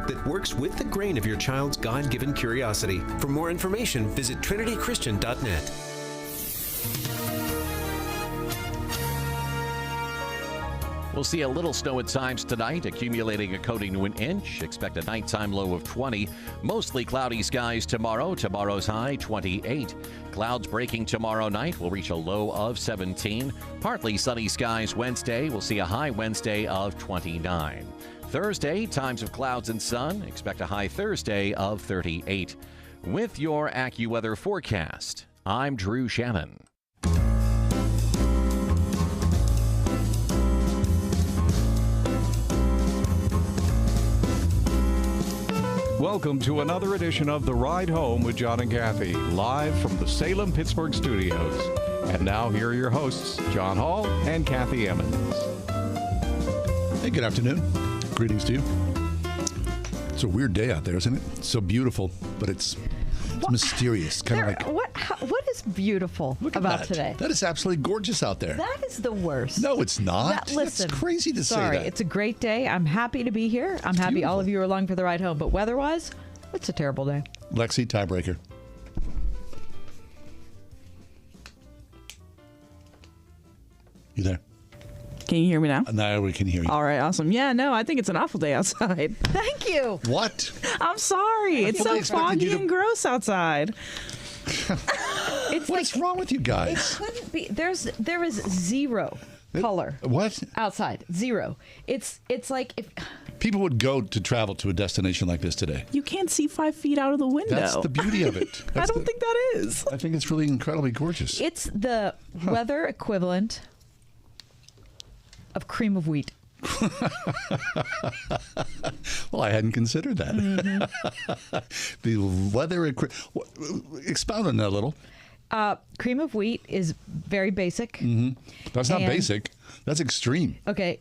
that works with the grain of your child's God-given curiosity. For more information, visit trinitychristian.net. We'll see a little snow at times tonight, accumulating according to an inch. Expect a nighttime low of 20. Mostly cloudy skies tomorrow. Tomorrow's high, 28. Clouds breaking tomorrow night. We'll reach a low of 17. Partly sunny skies Wednesday. We'll see a high Wednesday of 29. Thursday, times of clouds and sun. Expect a high Thursday of 38. With your AccuWeather forecast, I'm Drew Shannon. Welcome to another edition of The Ride Home with John and Kathy, live from the Salem-Pittsburgh studios. And now here are your hosts, John Hall and Kathy Emmons. Hey, good afternoon. Greetings to you. It's a weird day out there, isn't it? It's so beautiful, but it's mysterious. Kind of like what is beautiful about today? That is absolutely gorgeous out there. That is the worst. No, it's not. Listen, that's crazy to say sorry, that. it's a great day. I'm happy to be here. I'm happy all of you are along for the ride home. But weather-wise, it's a terrible day. Lexi, tiebreaker. You there? Can you hear me now? Now we can hear you. All right, awesome. Yeah, no, I think it's an awful day outside. Thank you. What? I'm sorry. It's so foggy and gross outside. What's wrong with you guys? It couldn't be. There is zero color. What? Outside. Zero. It's like if people would go to travel to a destination like this today. You can't see 5 feet out of the window. That's the beauty of it. I don't think that is. I think it's really incredibly gorgeous. It's the weather equivalent of cream of wheat. Well, I hadn't considered that. Mm-hmm. The weather, expound on that a little. Cream of wheat is very basic. Mm-hmm. That's not basic. That's extreme. Okay,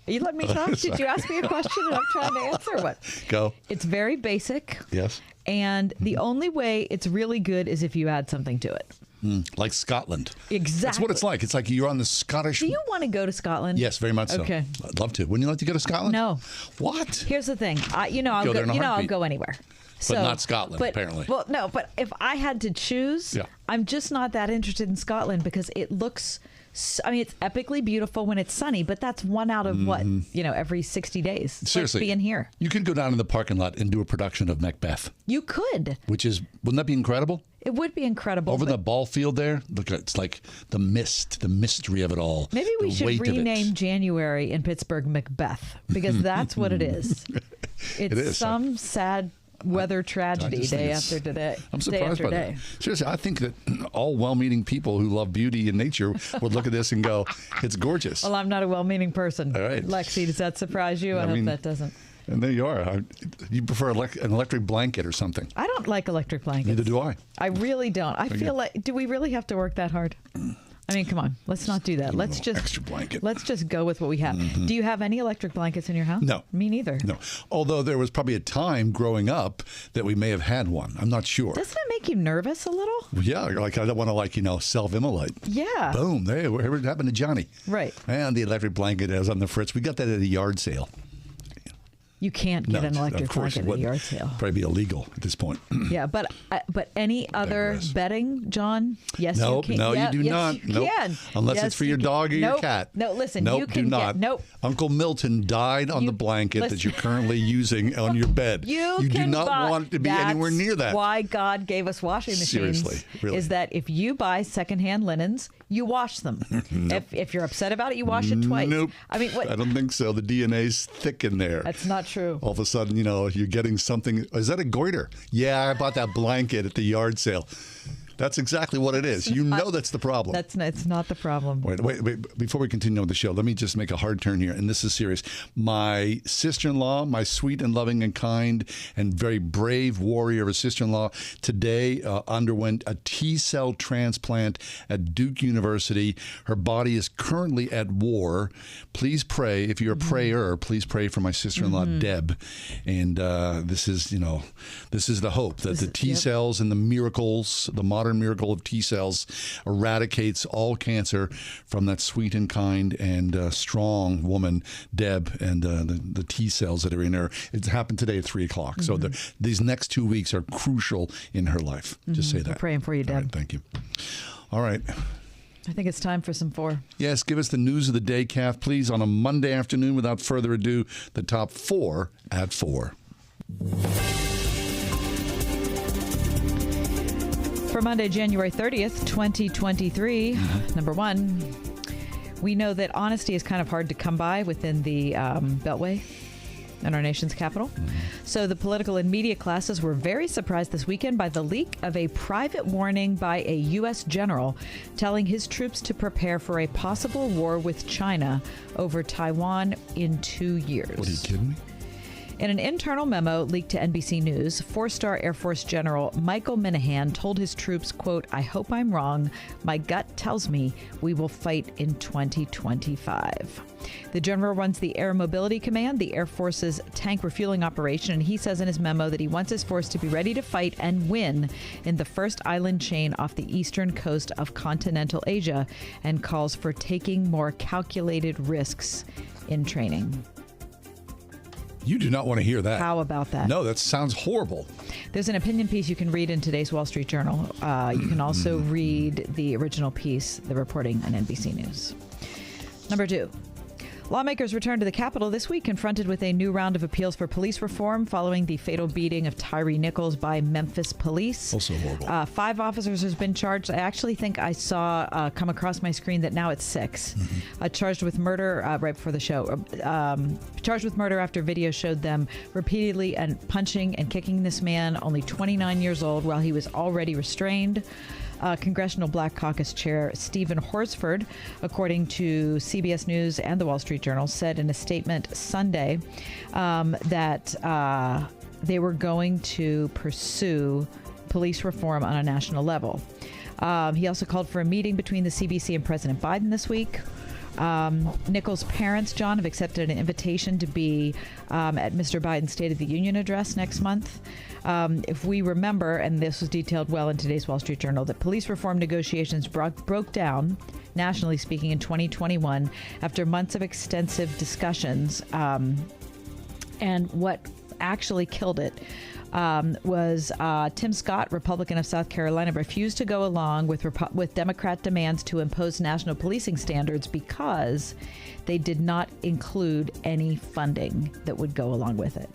you let me talk? Did you ask me a question and I'm trying to answer? What? Go. It's very basic. Yes. And the only way it's really good is if you add something to it. Like Scotland. Exactly. That's what it's like. It's like you're on the Scottish... Do you want to go to Scotland? Yes, very much so. Okay. I'd love to. Wouldn't you like to go to Scotland? No. What? Here's the thing. I'll go anywhere. But not Scotland, apparently. Well, no, but if I had to choose, I'm just not that interested in Scotland because it looks... I mean, it's epically beautiful when it's sunny, but that's one out of every 60 days. It's seriously, like being here. You could go down in the parking lot and do a production of Macbeth. You could. Wouldn't that be incredible? It would be incredible. Over the ball field there, look, it's like the mist, the mystery of it all. Maybe we should rename January in Pittsburgh Macbeth because that's what it is. It is some sad weather tragedy day after day. I'm surprised by that. Seriously, I think that all well-meaning people who love beauty and nature would look at this and go, it's gorgeous. Well, I'm not a well-meaning person. All right. Lexi, does that surprise you? I hope that doesn't. And there you are. You prefer an electric blanket or something. I don't like electric blankets. Neither do I. I really don't. I feel like, do we really have to work that hard? I mean, come on. Let's not do that. Let's just go with what we have. Mm-hmm. Do you have any electric blankets in your house? No. Me neither. No. Although there was probably a time growing up that we may have had one. I'm not sure. Doesn't it make you nervous a little? Yeah. Like I don't want to self-immolate. Yeah. Boom. There. Whatever happened to Johnny. Right. And the electric blanket is on the fritz. We got that at a yard sale. You can't get an electric blanket at a yard sale. Probably be illegal at this point. Yeah, but any other bedding, John? Yes, you can. No, you do yes, not. You can. Unless it's for your dog or your cat. No, listen, you can do not. Uncle Milton died on the blanket that you're currently using on your bed. You do not want to be anywhere near that. That's why God gave us washing machines. Seriously, really. Is that if you buy secondhand linens, you wash them. Nope. If you're upset about it, you wash it twice. Nope. I mean, what? I don't think so. The DNA's thick in there. That's not true. All of a sudden, you're getting something. Is that a goiter? Yeah, I bought that blanket at the yard sale. That's exactly what it is. That's the problem. It's not the problem. Wait. Before we continue with the show, let me just make a hard turn here, and this is serious. My sister-in-law, my sweet and loving and kind and very brave warrior of a sister-in-law, today underwent a T-cell transplant at Duke University. Her body is currently at war. Please pray. If you're a prayer, please pray for my sister-in-law, Deb. And this is the hope that the T-cells and the miracles, the modern miracle of T cells eradicates all cancer from that sweet and kind and strong woman, Deb, and the T cells that are in her. It happened today at 3 o'clock. So these next 2 weeks are crucial in her life. Just say that. We're praying for you, Deb. All right, thank you. All right. I think it's time for some 4. Yes, give us the news of the day, Kath, please, on a Monday afternoon. Without further ado, the top 4 at 4. For Monday, January 30th, 2023, number 1, we know that honesty is kind of hard to come by within the Beltway in our nation's capital. So the political and media classes were very surprised this weekend by the leak of a private warning by a U.S. general telling his troops to prepare for a possible war with China over Taiwan in 2 years. What, are you kidding me? In an internal memo leaked to NBC News, 4-star Air Force General Michael Minahan told his troops, quote, "I hope I'm wrong. My gut tells me we will fight in 2025. The general runs the Air Mobility Command, the Air Force's tank refueling operation, and he says in his memo that he wants his force to be ready to fight and win in the first island chain off the eastern coast of continental Asia, and calls for taking more calculated risks in training. You do not want to hear that. How about that? No, that sounds horrible. There's an opinion piece you can read in today's Wall Street Journal. You can also read the original piece, the reporting on NBC News. Number 2. Lawmakers returned to the Capitol this week, confronted with a new round of appeals for police reform following the fatal beating of Tyree Nichols by Memphis police. Also horrible. 5 officers has been charged. I actually think I saw come across my screen that now it's 6. Charged with murder right before the show. Charged with murder after video showed them repeatedly and punching and kicking this man, only 29 years old, while he was already restrained. Congressional Black Caucus Chair Stephen Horsford, according to CBS News and the Wall Street Journal, said in a statement Sunday that they were going to pursue police reform on a national level. He also called for a meeting between the CBC and President Biden this week. Nichols' parents, John, have accepted an invitation to be at Mr. Biden's State of the Union address next month. If we remember, and this was detailed well in today's Wall Street Journal, that police reform negotiations broke down, nationally speaking, in 2021 after months of extensive discussions. And what actually killed it was Tim Scott, Republican of South Carolina, refused to go along with Democrat demands to impose national policing standards because they did not include any funding that would go along with it.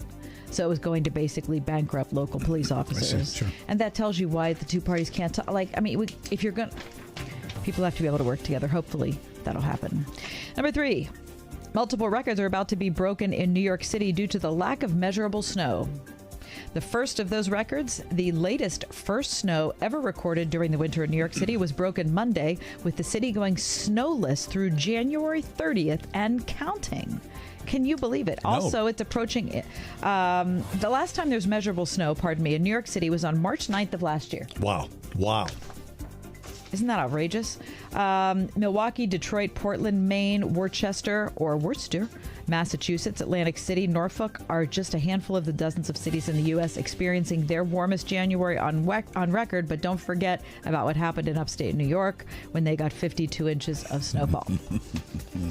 So it was going to basically bankrupt local police officers. I see, sure. And that tells you why the two parties can't talk. If you're going to... People have to be able to work together. Hopefully that'll happen. Number 3. Multiple records are about to be broken in New York City due to the lack of measurable snow. The first of those records, the latest first snow ever recorded during the winter in New York City, was broken Monday, with the city going snowless through January 30th and counting. Can you believe it? No. Also, it's approaching... the last time there's measurable snow, in New York City was on March 9th of last year. Wow. Isn't that outrageous? Milwaukee, Detroit, Portland, Maine, Worcester, Massachusetts, Atlantic City, Norfolk are just a handful of the dozens of cities in the U.S. experiencing their warmest January on record. But don't forget about what happened in upstate New York when they got 52 inches of snowfall. So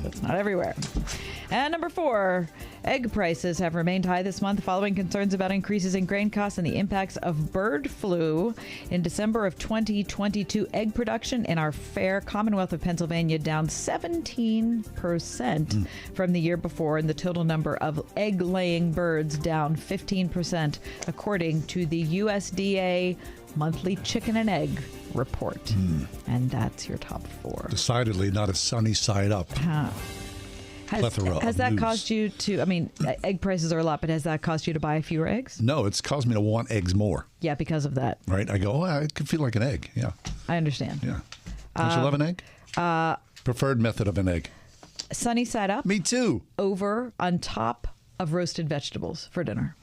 it's not everywhere. And number 4, egg prices have remained high this month following concerns about increases in grain costs and the impacts of bird flu. In December of 2022, egg production in our fair Commonwealth of Pennsylvania down 17% from the year before, and the total number of egg-laying birds down 15%, according to the USDA monthly chicken and egg report. And that's your top 4. Decidedly not a sunny side up. Has that caused you to, egg prices are a lot, but has that caused you to buy fewer eggs? No, it's caused me to want eggs more. Yeah, because of that. Right? I go, it could feel like an egg. Yeah. I understand. Yeah. Don't you love an egg? Preferred method of an egg. Sunny side up. Me too. Over on top of roasted vegetables for dinner.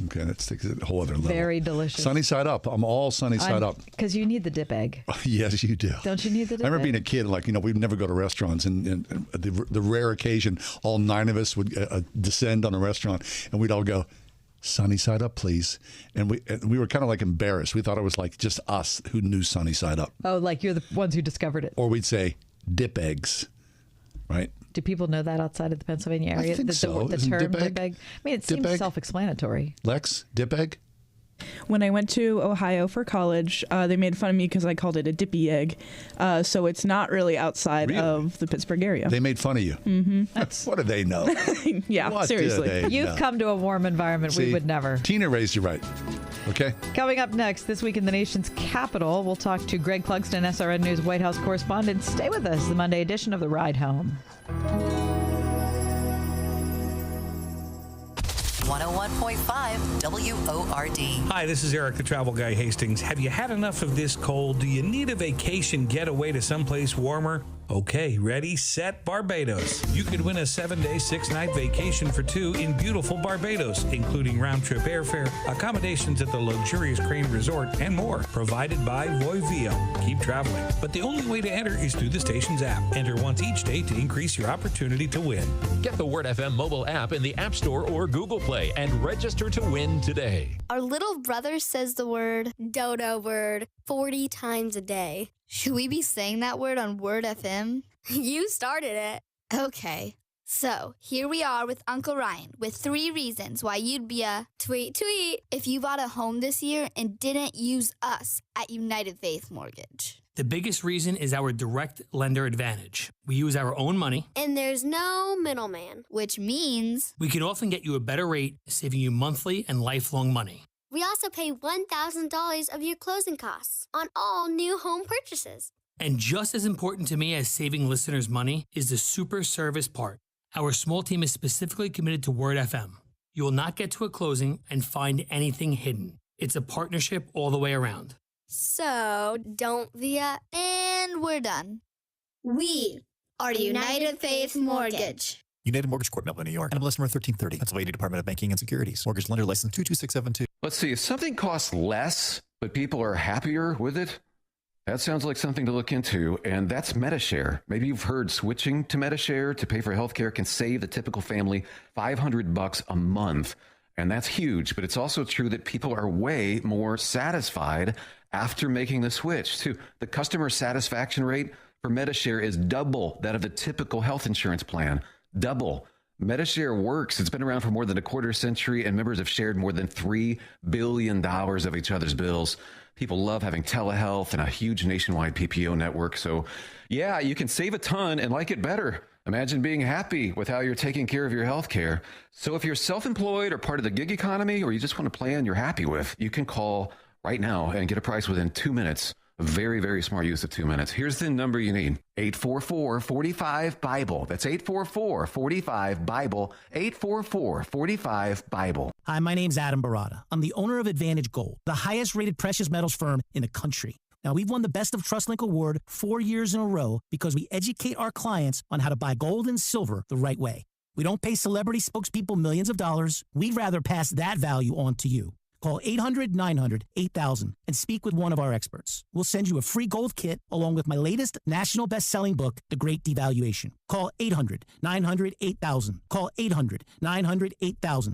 Okay, that takes it a whole other level. Very delicious. Sunny side up. I'm all sunny side up. Because you need the dip egg. Yes, you do. Don't you need the dip I remember egg? being a kid, we'd never go to restaurants, and the rare occasion, all 9 of us would descend on a restaurant, and we'd all go, sunny side up, please. And we were kind of like embarrassed. We thought it was like just us who knew sunny side up. Oh, like you're the ones who discovered it. Or we'd say dip eggs, right? Do people know that outside of the Pennsylvania area? I think so. The term dip egg? I mean, it seems self-explanatory. Lex, dip egg? When I went to Ohio for college, they made fun of me because I called it a dippy egg. So it's not really outside of the Pittsburgh area. They made fun of you? Mm-hmm. What do they know? Yeah, what seriously. You've come to a warm environment. See, we would never. Tina raised you right. Okay. Coming up next, this week in the nation's capital, we'll talk to Greg Clugston, SRN News White House correspondent. Stay with us, the Monday edition of The Ride Home. 101.5 WORD. Hi, this is Eric, the travel guy Hastings. Have you had enough of this cold? Do you need a vacation getaway to someplace warmer? Okay, ready, set, Barbados. You could win a 7-day, 6-night vacation for two in beautiful Barbados, including round-trip airfare, accommodations at the luxurious Crane Resort, and more, provided by Voivio. Keep traveling. But the only way to enter is through the station's app. Enter once each day to increase your opportunity to win. Get the Word FM mobile app in the App Store or Google Play and register to win today. Our little brother says the word dodo word 40 times a day. Should we be saying that word on Word FM? You started it. Okay. So, here we are with Uncle Ryan with 3 reasons why you'd be a tweet if you bought a home this year and didn't use us at United Faith Mortgage. The biggest reason is our direct lender advantage. We use our own money. And there's no middleman, which means we can often get you a better rate, saving you monthly and lifelong money. We also pay $1,000 of your closing costs on all new home purchases. And just as important to me as saving listeners money is the super service part. Our small team is specifically committed to Word FM. You will not get to a closing and find anything hidden. It's a partnership all the way around. So, don't via, and we're done. We are United Faith Mortgage. United Mortgage Corp, Melville, New York. NMLS number 1330. Pennsylvania Department of Banking and Securities. Mortgage lender license 22672. Let's see. If something costs less, but people are happier with it, that sounds like something to look into, and that's MediShare. Maybe you've heard switching to MediShare to pay for healthcare can save the typical family $500 a month, and that's huge. But it's also true that people are way more satisfied after making the switch, too. The customer satisfaction rate for MediShare is double that of the typical health insurance plan. Double. MediShare works. It's been around for more than a quarter century, and members have shared more than $3 billion of each other's bills. People love having telehealth and a huge nationwide PPO network. So, yeah, you can save a ton and like it better. Imagine being happy with how you're taking care of your health care. So if you're self-employed or part of the gig economy, or you just want a plan you're happy with, you can call right now and get a price within 2 minutes. A very, very smart use of 2 minutes. Here's the number you need. 844-45-BIBLE. That's 844-45-BIBLE. 844-45-BIBLE. Hi, my name's Adam Barada. I'm the owner of Advantage Gold, the highest rated precious metals firm in the country. Now, we've won the Best of TrustLink Award 4 years in a row because we educate our clients on how to buy gold and silver the right way. We don't pay celebrity spokespeople millions of dollars. We'd rather pass that value on to you. Call 800-900-8000 and speak with one of our experts. We'll send you a free gold kit along with my latest national best-selling book, The Great Devaluation. Call 800-900-8000. Call 800-900-8000.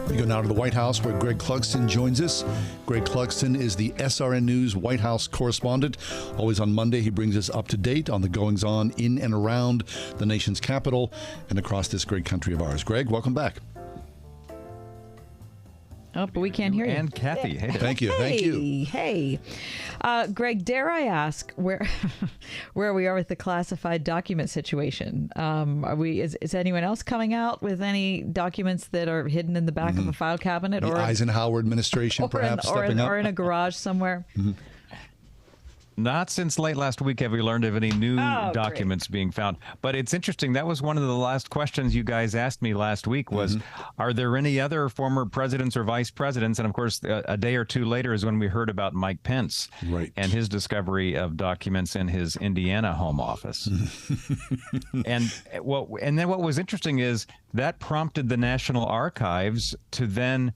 We go now to the White House where Greg Clugston joins us. Greg Clugston is the SRN News White House correspondent. Always on Monday, he brings us up to date on the goings-on in and around the nation's capital and across this great country of ours. Greg, welcome back. Oh, but we can't hear you. And Kathy. Hey. Thank you. Thank you. Hey. Greg, dare I ask where we are with the classified document situation? Is anyone else coming out with any documents that are hidden in the back of a file cabinet? The Eisenhower administration perhaps stepping up? Or in a garage somewhere? Not since late last week have we learned of any new documents being found. But it's interesting. That was one of the last questions you guys asked me last week was, are there any other former presidents or vice presidents? And, of course, a day or two later is when we heard about Mike Pence and his discovery of documents in his Indiana home office. And then what was interesting is that prompted the National Archives to then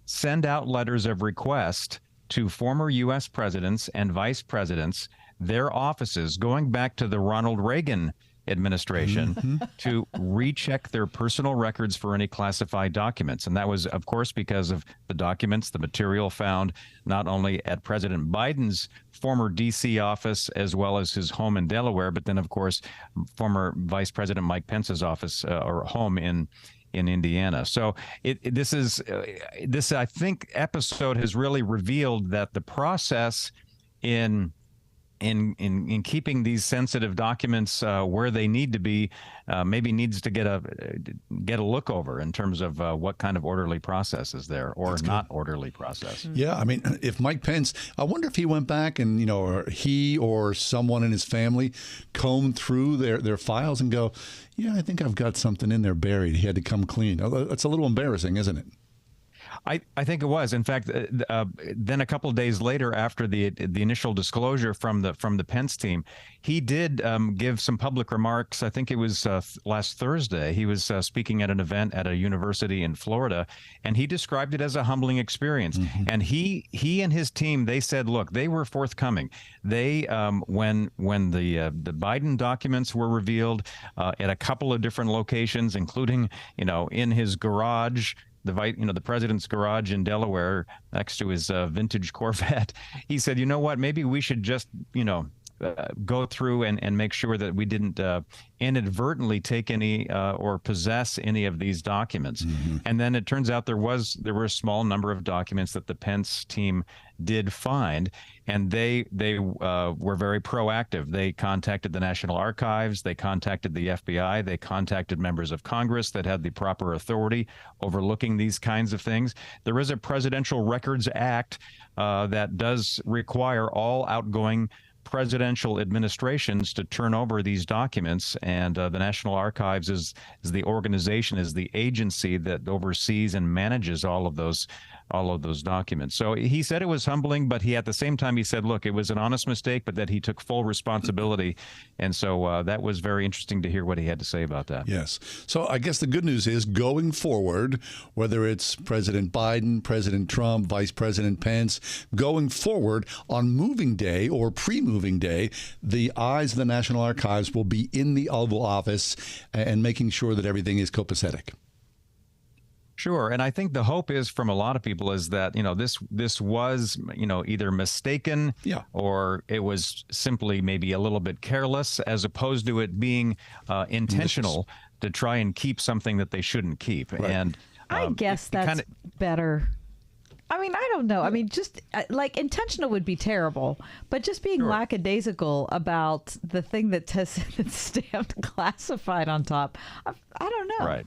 send out letters of request to former U.S. presidents and vice presidents, their offices, going back to the Ronald Reagan administration to recheck their personal records for any classified documents. And that was, of course, because of the documents, the material found not only at President Biden's former D.C. office as well as his home in Delaware, but then, of course, former Vice President Mike Pence's office or home in Indiana. So this I think episode has really revealed that the process in keeping these sensitive documents where they need to be maybe needs to get a look over in terms of what kind of orderly process is there or not orderly process. Yeah, I mean, if Mike Pence, I wonder if he went back and, or he or someone in his family combed through their files and go, yeah, I think I've got something in there buried. He had to come clean. It's a little embarrassing, isn't it? I think it was. In fact, then a couple of days later, after the initial disclosure from the Pence team, he did give some public remarks. I think it was last Thursday. He was speaking at an event at a university in Florida, and he described it as a humbling experience. And he and his team, they said, look, they were forthcoming. They when the Biden documents were revealed at a couple of different locations, including in his garage. The president's garage in Delaware next to his vintage Corvette. He said, you know what, maybe we should just, go through and make sure that we didn't inadvertently take any or possess any of these documents. And then it turns out there were a small number of documents that the Pence team did find, and they were very proactive. They contacted the National Archives, they contacted the FBI, they contacted members of Congress that had the proper authority overlooking these kinds of things. There is a Presidential Records Act that does require all outgoing presidential administrations to turn over these documents, and the National Archives is the organization, is the agency that oversees and manages all of those documents. So he said it was humbling, but at the same time he said, look, it was an honest mistake, but that he took full responsibility. And so that was very interesting to hear what he had to say about that. Yes. So I guess the good news is going forward, whether it's President Biden, President Trump, Vice President Pence, going forward on moving day or pre-moving day, the eyes of the National Archives will be in the Oval Office and making sure that everything is copacetic. Sure. And I think the hope is from a lot of people is that, this was, either mistaken or it was simply maybe a little bit careless as opposed to it being intentional to try and keep something that they shouldn't keep. Right. And I guess that's better. I mean, I don't know. I mean, just like intentional would be terrible, but just being lackadaisical about the thing that has stamped classified on top, I don't know. Right.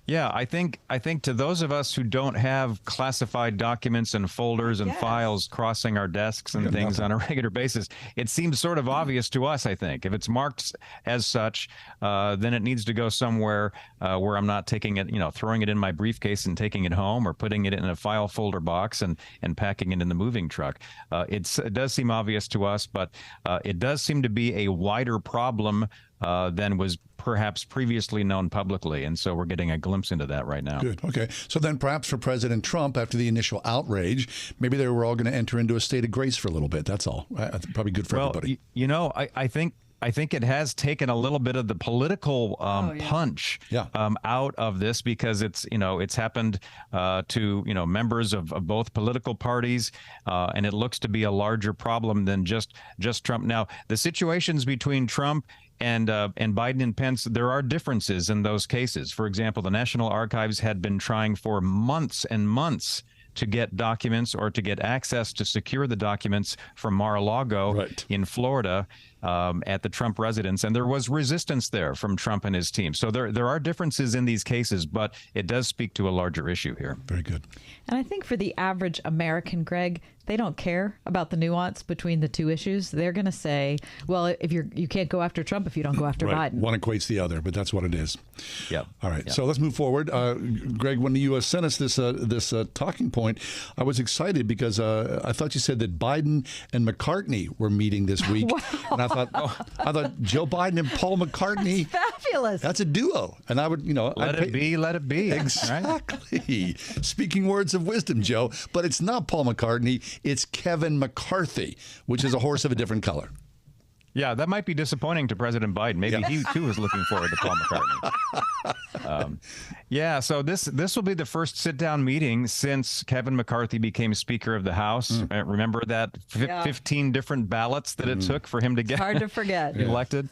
Yeah, I think to those of us who don't have classified documents and folders and files crossing our desks and things on a regular basis, it seems sort of obvious to us, I think. If it's marked as such, then it needs to go somewhere where I'm not taking it, throwing it in my briefcase and taking it home or putting it in a file folder box and packing it in the moving truck. It does seem obvious to us, but it does seem to be a wider problem than was perhaps previously known publicly. And so we're getting a glimpse into that right now. Good. Okay. So then perhaps for President Trump, after the initial outrage, maybe they were all going to enter into a state of grace for a little bit. That's all. Probably good for everybody. I think it has taken a little bit of the political punch out of this because it's happened to members of both political parties, and it looks to be a larger problem than just Trump. Now, the situations between Trump and Biden and Pence, there are differences in those cases. For example, the National Archives had been trying for months and months to get documents or to get access to secure the documents from Mar-a-Lago in Florida at the Trump residence. And there was resistance there from Trump and his team. So there are differences in these cases, but it does speak to a larger issue here. Very good. And I think for the average American, Greg, they don't care about the nuance between the two issues. They're going to say, well, if you can't go after Trump if you don't go after Biden. One equates the other, but that's what it is. Yeah. All right. Yep. So let's move forward. Greg, when you sent us this talking point, I was excited because I thought you said that Biden and McCartney were meeting this week. Wow. And I thought Joe Biden and Paul McCartney. That's fabulous. That's a duo. And I would, let it be. Exactly. Right? Speaking words of wisdom, Joe. But it's not Paul McCartney. It's Kevin McCarthy, which is a horse of a different color. Yeah, that might be disappointing to President Biden. Maybe he too is looking forward to Paul McCartney. So this will be the first sit-down meeting since Kevin McCarthy became Speaker of the House. Remember that 15 different ballots that it took for him to get hard to forget elected?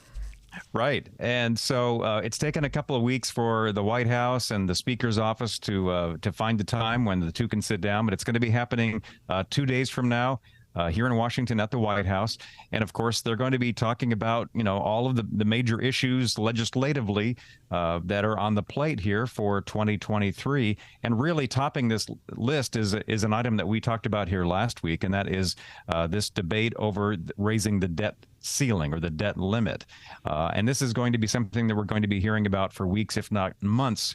Right. And so it's taken a couple of weeks for the White House and the Speaker's office to find the time when the two can sit down. But it's going to be happening 2 days from now. Here in Washington at the White House. And of course, they're going to be talking about, all of the major issues legislatively that are on the plate here for 2023. And really topping this list is an item that we talked about here last week, and that is this debate over raising the debt ceiling or the debt limit. And this is going to be something that we're going to be hearing about for weeks, if not months,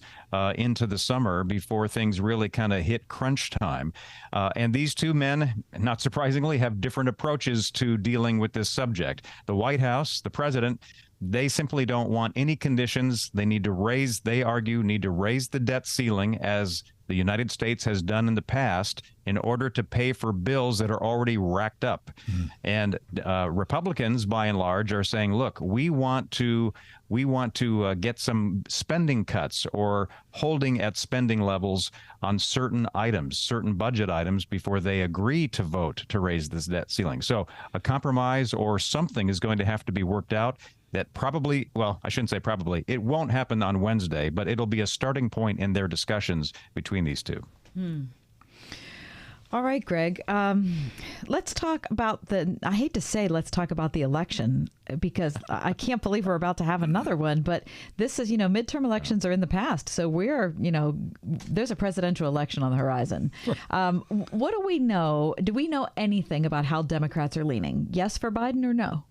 into the summer before things really kind of hit crunch time. And these two men, not surprisingly, have different approaches to dealing with this subject. The White House, the president, they simply don't want any conditions. They argue, need to raise the debt ceiling as the United States has done in the past in order to pay for bills that are already racked up. And Republicans, by and large, are saying, look, we want to get some spending cuts or holding at spending levels on certain items, certain budget items, before they agree to vote to raise this debt ceiling. So a compromise or something is going to have to be worked out. That probably, well, I shouldn't say probably, it won't happen on Wednesday, but it'll be a starting point in their discussions between these two. All right, Greg, let's talk about I hate to say let's talk about the election, because I can't believe we're about to have another one, but this is, midterm elections are in the past. So there's a presidential election on the horizon. What do we know? Do we know anything about how Democrats are leaning? Yes for Biden or no?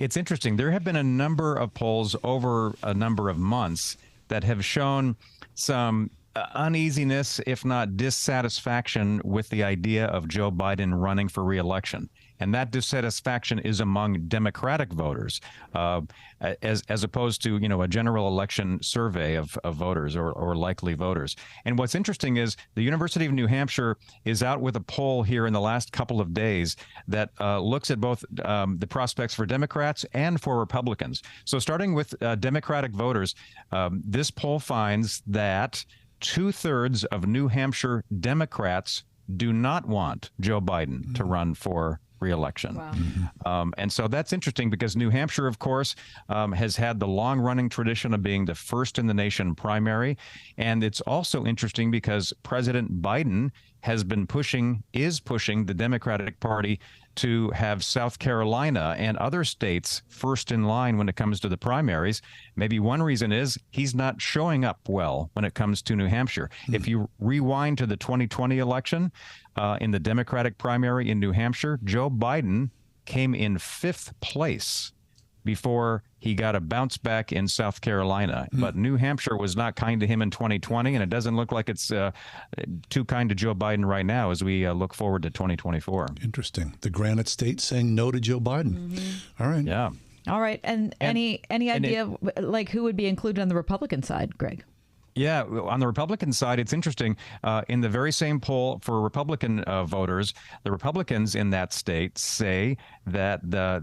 It's interesting. There have been a number of polls over a number of months that have shown some uneasiness, if not dissatisfaction, with the idea of Joe Biden running for re-election. And that dissatisfaction is among Democratic voters, as opposed to, a general election survey of voters or likely voters. And what's interesting is the University of New Hampshire is out with a poll here in the last couple of days that looks at both the prospects for Democrats and for Republicans. So starting with Democratic voters, this poll finds that 2/3 of New Hampshire Democrats do not want Joe Biden to run for re-election. Wow. And so that's interesting because New Hampshire, of course, has had the long-running tradition of being the first in the nation primary. And it's also interesting because President Biden is pushing the Democratic Party to have South Carolina and other states first in line when it comes to the primaries. Maybe one reason is he's not showing up well when it comes to New Hampshire. If you rewind to the 2020 election, in the Democratic primary in New Hampshire, Joe Biden came in 5th place before he got a bounce back in South Carolina. But New Hampshire was not kind to him in 2020, and it doesn't look like it's too kind to Joe Biden right now as we look forward to 2024. Interesting. The Granite State saying no to Joe Biden. All right. Yeah. All right. And any idea who would be included on the Republican side, Greg? Yeah, on the Republican side, it's interesting. In the very same poll for Republican voters, the Republicans in that state say that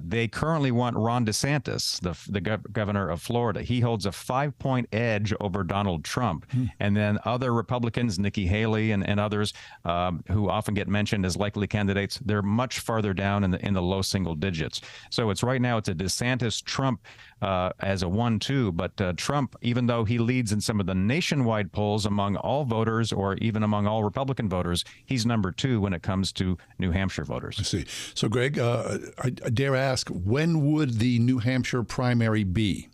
they currently want Ron DeSantis, the governor of Florida. He holds a 5-point edge over Donald Trump. And then other Republicans, Nikki Haley and others, who often get mentioned as likely candidates, they're much farther down in the low single digits. So it's a DeSantis-Trump as a 1-2, but Trump, even though he leads in some of the nationwide polls among all voters or even among all Republican voters, he's number 2 when it comes to New Hampshire voters. I see. So, Greg, I dare ask, when would the New Hampshire primary be?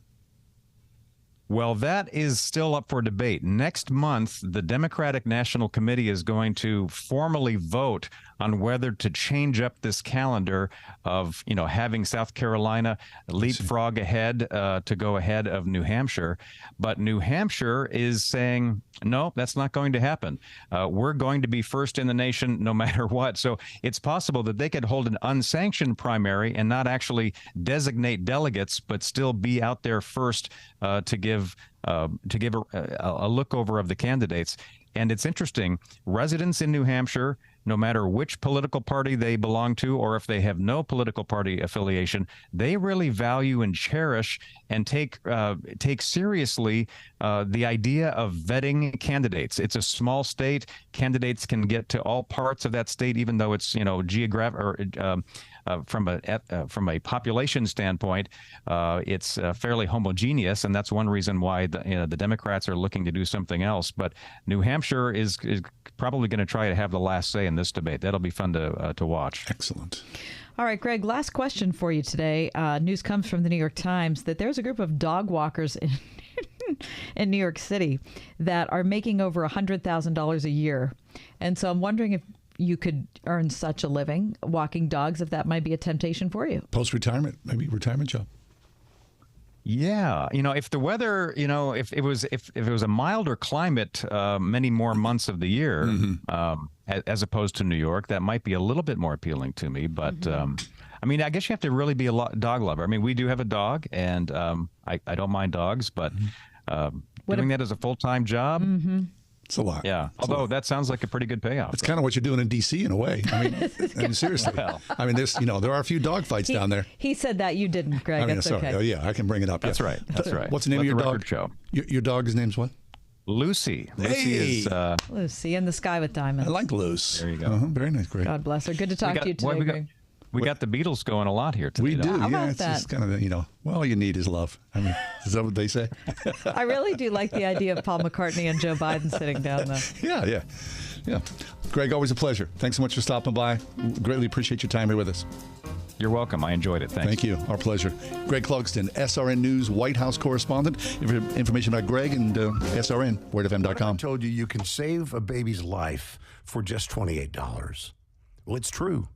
Well, that is still up for debate. Next month, the Democratic National Committee is going to formally vote on whether to change up this calendar of, having South Carolina leapfrog ahead to go ahead of New Hampshire. But New Hampshire is saying, no, that's not going to happen. We're going to be first in the nation no matter what. So it's possible that they could hold an unsanctioned primary and not actually designate delegates, but still be out there first to give a look over of the candidates. And it's interesting, residents in New Hampshire no matter which political party they belong to or if they have no political party affiliation, they really value and cherish and take seriously the idea of vetting candidates. It's a small state. Candidates can get to all parts of that state, even though it's, geographic or from a population standpoint, it's fairly homogeneous, and that's one reason why the Democrats are looking to do something else. But New Hampshire is probably going to try to have the last say in this debate. That'll be fun to watch. Excellent. All right, Greg, last question for you today. News comes from the New York Times that there's a group of dog walkers in New York City that are making over $100,000 a year. And so I'm wondering if you could earn such a living walking dogs, if that might be a temptation for you. Post-retirement, maybe retirement job. Yeah, if the weather, if it was a milder climate, many more months of the year, as opposed to New York, that might be a little bit more appealing to me. But I guess you have to really be a dog lover. We do have a dog, and I don't mind dogs, but doing that as a full-time job. It's a lot. Yeah. Although that sounds like a pretty good payoff. It's kind of what you're doing in D.C. in a way. Seriously. There's, there are a few dog fights down there. He said that, you didn't, Greg. That's sorry. okay. Oh, yeah, I can bring it up. That's right. That's right. What's the name of your dog? Show. Your dog's name's what? Lucy. Hey. Lucy is Lucy in the sky with diamonds. I like Luce. There you go. Very nice, Greg. God bless her. Good to talk to you today, Greg. We got the Beatles going a lot here today. We do. How Yeah, about it's that? just kind of, all you need is love. Is that what they say? I really do like the idea of Paul McCartney and Joe Biden sitting down, though. Yeah. Greg, always a pleasure. Thanks so much for stopping by. Greatly appreciate your time here with us. You're welcome. I enjoyed it. Thanks. Thank you. Our pleasure. Greg Clugston, SRN News White House correspondent. Information about Greg and SRN, wordfm.com. I told you can save a baby's life for just $28. Well, it's true.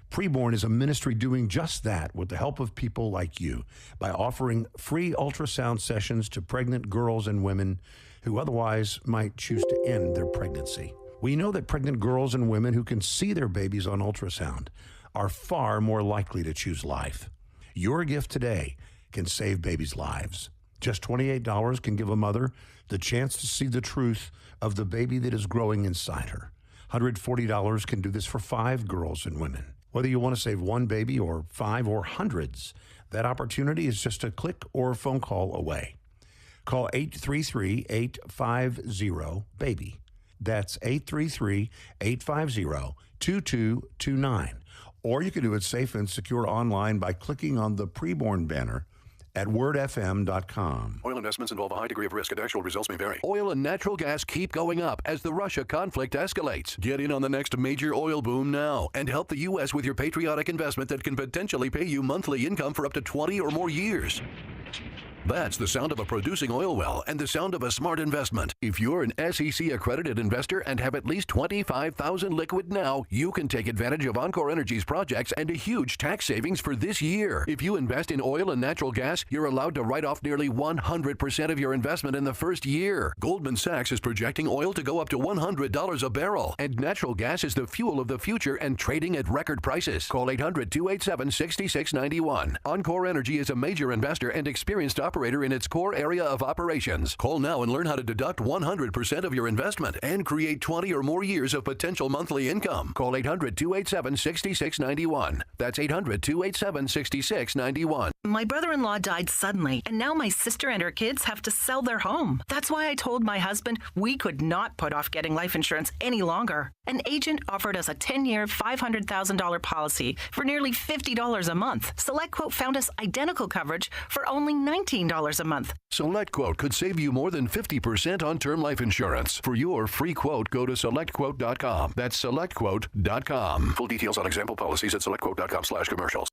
Preborn is a ministry doing just that with the help of people like you by offering free ultrasound sessions to pregnant girls and women who otherwise might choose to end their pregnancy. We know that pregnant girls and women who can see their babies on ultrasound are far more likely to choose life. Your gift today can save babies' lives. Just $28 can give a mother the chance to see the truth of the baby that is growing inside her. $140 can do this for 5 girls and women. Whether you want to save one baby or 5 or hundreds, that opportunity is just a click or a phone call away. Call 833-850-BABY. That's 833-850-2229. Or you can do it safe and secure online by clicking on the Preborn banner at wordfm.com. Oil investments involve a high degree of risk and actual results may vary. Oil and natural gas keep going up as the Russia conflict escalates. Get in on the next major oil boom now and help the U.S. with your patriotic investment that can potentially pay you monthly income for up to 20 or more years. That's the sound of a producing oil well and the sound of a smart investment. If you're an SEC accredited investor and have at least $25,000 liquid now, you can take advantage of Encore Energy's projects and a huge tax savings for this year. If you invest in oil and natural gas, you're allowed to write off nearly 100% of your investment in the first year. Goldman Sachs is projecting oil to go up to $100 a barrel, and natural gas is the fuel of the future and trading at record prices. Call 800-287-6691. Encore Energy is a major investor and experienced operator in its core area of operations. Call now and learn how to deduct 100% of your investment and create 20 or more years of potential monthly income. Call 800-287-6691. That's 800-287-6691. My brother-in-law died suddenly, and now my sister and her kids have to sell their home. That's why I told my husband we could not put off getting life insurance any longer. An agent offered us a 10-year, $500,000 policy for nearly $50 a month. SelectQuote found us identical coverage for only $19 a month. SelectQuote could save you more than 50% on term life insurance. For your free quote, go to SelectQuote.com. That's SelectQuote.com. Full details on example policies at SelectQuote.com/commercials.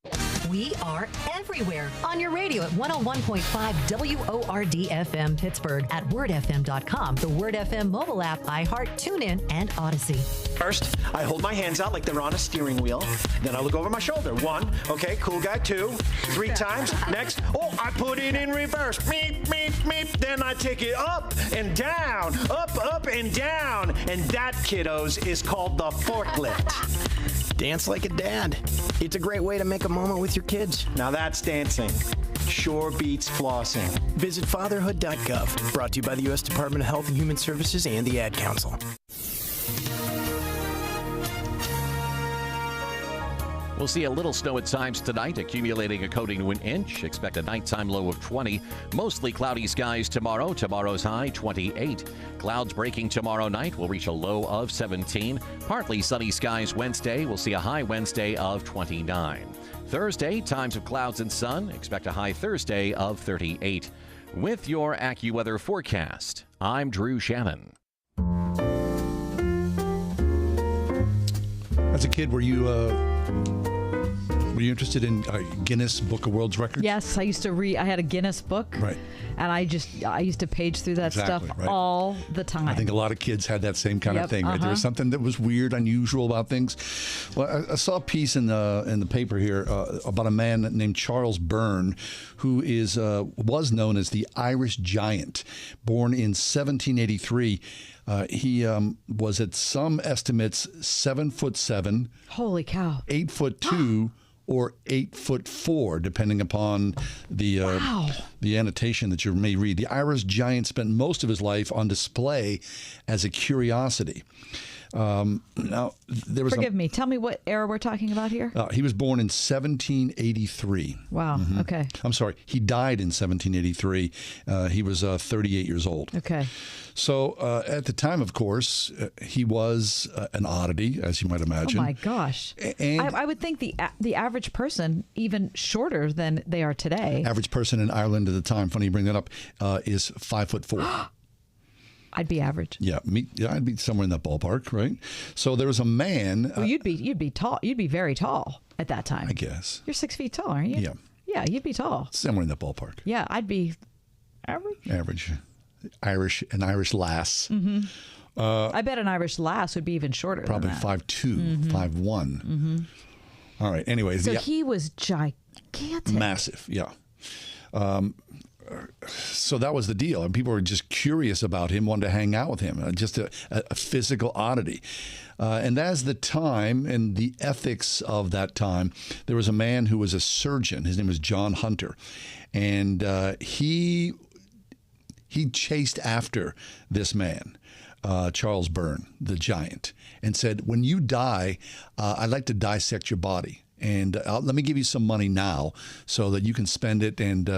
We are everywhere on your radio at 101.5 WORD FM Pittsburgh, at wordfm.com, the Word FM mobile app, iHeart, TuneIn, and Odyssey. First, I hold my hands out like they're on a steering wheel. Then I look over my shoulder. 1, okay, cool guy. 2, 3 times. Next, I put it in reverse. Meep, meep, meep. Then I take it up and down, up and down. And that, kiddos, is called the forklift. Dance like a dad. It's a great way to make a moment with your kids. Now that's dancing. Sure beats flossing. Visit fatherhood.gov. Brought to you by the U.S. Department of Health and Human Services and the Ad Council. We'll see a little snow at times tonight, accumulating a coating to an inch. Expect a nighttime low of 20. Mostly cloudy skies tomorrow. Tomorrow's high, 28. Clouds breaking tomorrow night. Will reach a low of 17. Partly sunny skies Wednesday. We'll see a high Wednesday of 29. Thursday, times of clouds and sun. Expect a high Thursday of 38. With your AccuWeather forecast, I'm Drew Shannon. As a kid, were you interested in Guinness Book of World Records? Yes, I used to read. I had a Guinness book, right? And I used to page through that stuff all the time. I think a lot of kids had that same kind of thing. Right? There was something that was weird, unusual about things. Well, I saw a piece in the paper here about a man named Charles Byrne, who was known as the Irish Giant, born in 1783. He was, at some estimates, 7'7". Holy cow! 8'2", or 8'4", depending upon the annotation that you may read. The Irish Giant spent most of his life on display as a curiosity. Now, there was Forgive me. Tell me what era we're talking about here. He was born in 1783. Wow. Mm-hmm. Okay. I'm sorry. He died in 1783. He was 38 years old. Okay. So at the time, of course, he was an oddity, as you might imagine. Oh my gosh! And I would think the average person, even shorter than they are today. Average person in Ireland at the time, funny you bring that up, is 5'4". I'd be average. Yeah, I'd be somewhere in that ballpark, right? So there was a man. Well, you'd be tall. You'd be very tall at that time. I guess. You're 6 feet tall, aren't you? Yeah. Yeah, you'd be tall. Somewhere in that ballpark. Yeah, I'd be average. Average. An Irish lass. Mm-hmm. I bet an Irish lass would be even shorter. Probably than that. 5'2", 5'1". Mm-hmm. All right. Anyways. So he was gigantic. Massive. Yeah. So that was the deal, and people were just curious about him, wanted to hang out with him, just a physical oddity. And as the time and the ethics of that time, there was a man who was a surgeon. His name was John Hunter, and he chased after this man, Charles Byrne, the giant, and said, "When you die, I'd like to dissect your body. And let me give you some money now so that you can spend it and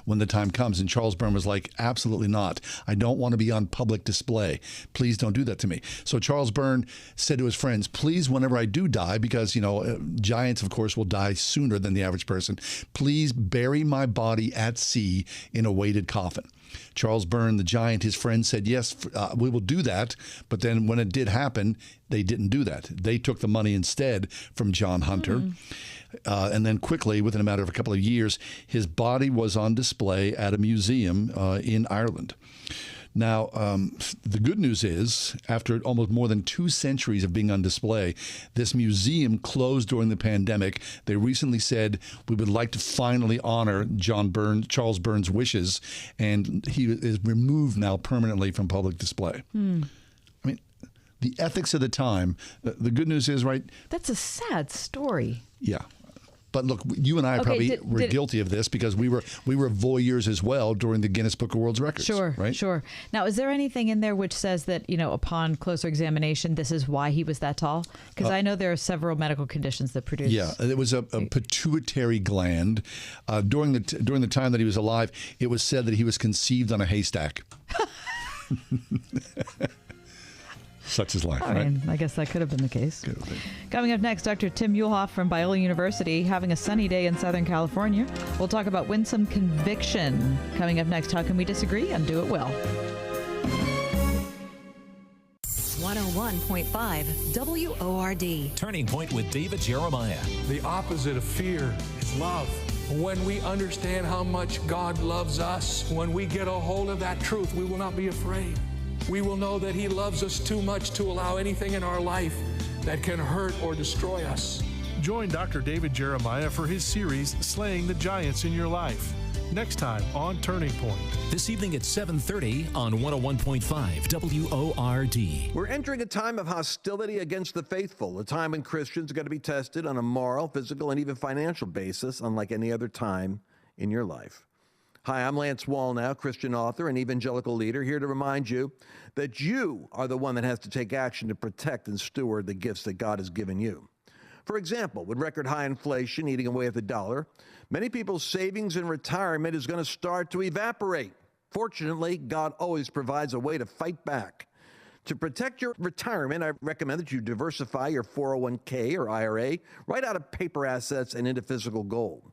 when the time comes." And Charles Byrne was like, "Absolutely not. I don't want to be on public display. Please don't do that to me." So Charles Byrne said to his friends, "Please, whenever I do die, because, giants, of course, will die sooner than the average person, please bury my body at sea in a weighted coffin." Charles Byrne, the giant, his friends said, "Yes, we will do that." But then when it did happen, they didn't do that. They took the money instead from John Hunter. And then quickly, within a matter of a couple of years, his body was on display at a museum in Ireland. Now, the good news is, after almost more than 2 centuries of being on display, this museum closed during the pandemic. They recently said, "We would like to finally honor Charles Byrne's wishes," and he is removed now permanently from public display. I mean, the ethics of the time, the good news is, right? That's a sad story. Yeah. But look, you and I probably were guilty of this because we were voyeurs as well during the Guinness Book of World Records. Sure, right? Sure. Now, is there anything in there which says that, upon closer examination, this is why he was that tall? Because I know there are several medical conditions that produce. Yeah, it was a pituitary gland. During the time that he was alive, it was said that he was conceived on a haystack. Such is life, right? I guess that could have been the case. Coming up next, Dr. Tim Muehlhoff from Biola University having a sunny day in Southern California. We'll talk about Winsome Conviction. Coming up next, how can we disagree and do it well? 101.5 WORD. Turning Point with David Jeremiah. The opposite of fear is love. When we understand how much God loves us, when we get a hold of that truth, we will not be afraid. We will know that He loves us too much to allow anything in our life that can hurt or destroy us. Join Dr. David Jeremiah for his series, Slaying the Giants in Your Life. Next time on Turning Point. This evening at 7:30 on 101.5 WORD. We're entering a time of hostility against the faithful, a time when Christians are going to be tested on a moral, physical, and even financial basis, unlike any other time in your life. Hi, I'm Lance Wallnow, Christian author and evangelical leader, here to remind you that you are the one that has to take action to protect and steward the gifts that God has given you. For example, with record high inflation eating away at the dollar, many people's savings in retirement is going to start to evaporate. Fortunately, God always provides a way to fight back. To protect your retirement, I recommend that you diversify your 401k or IRA right out of paper assets and into physical gold.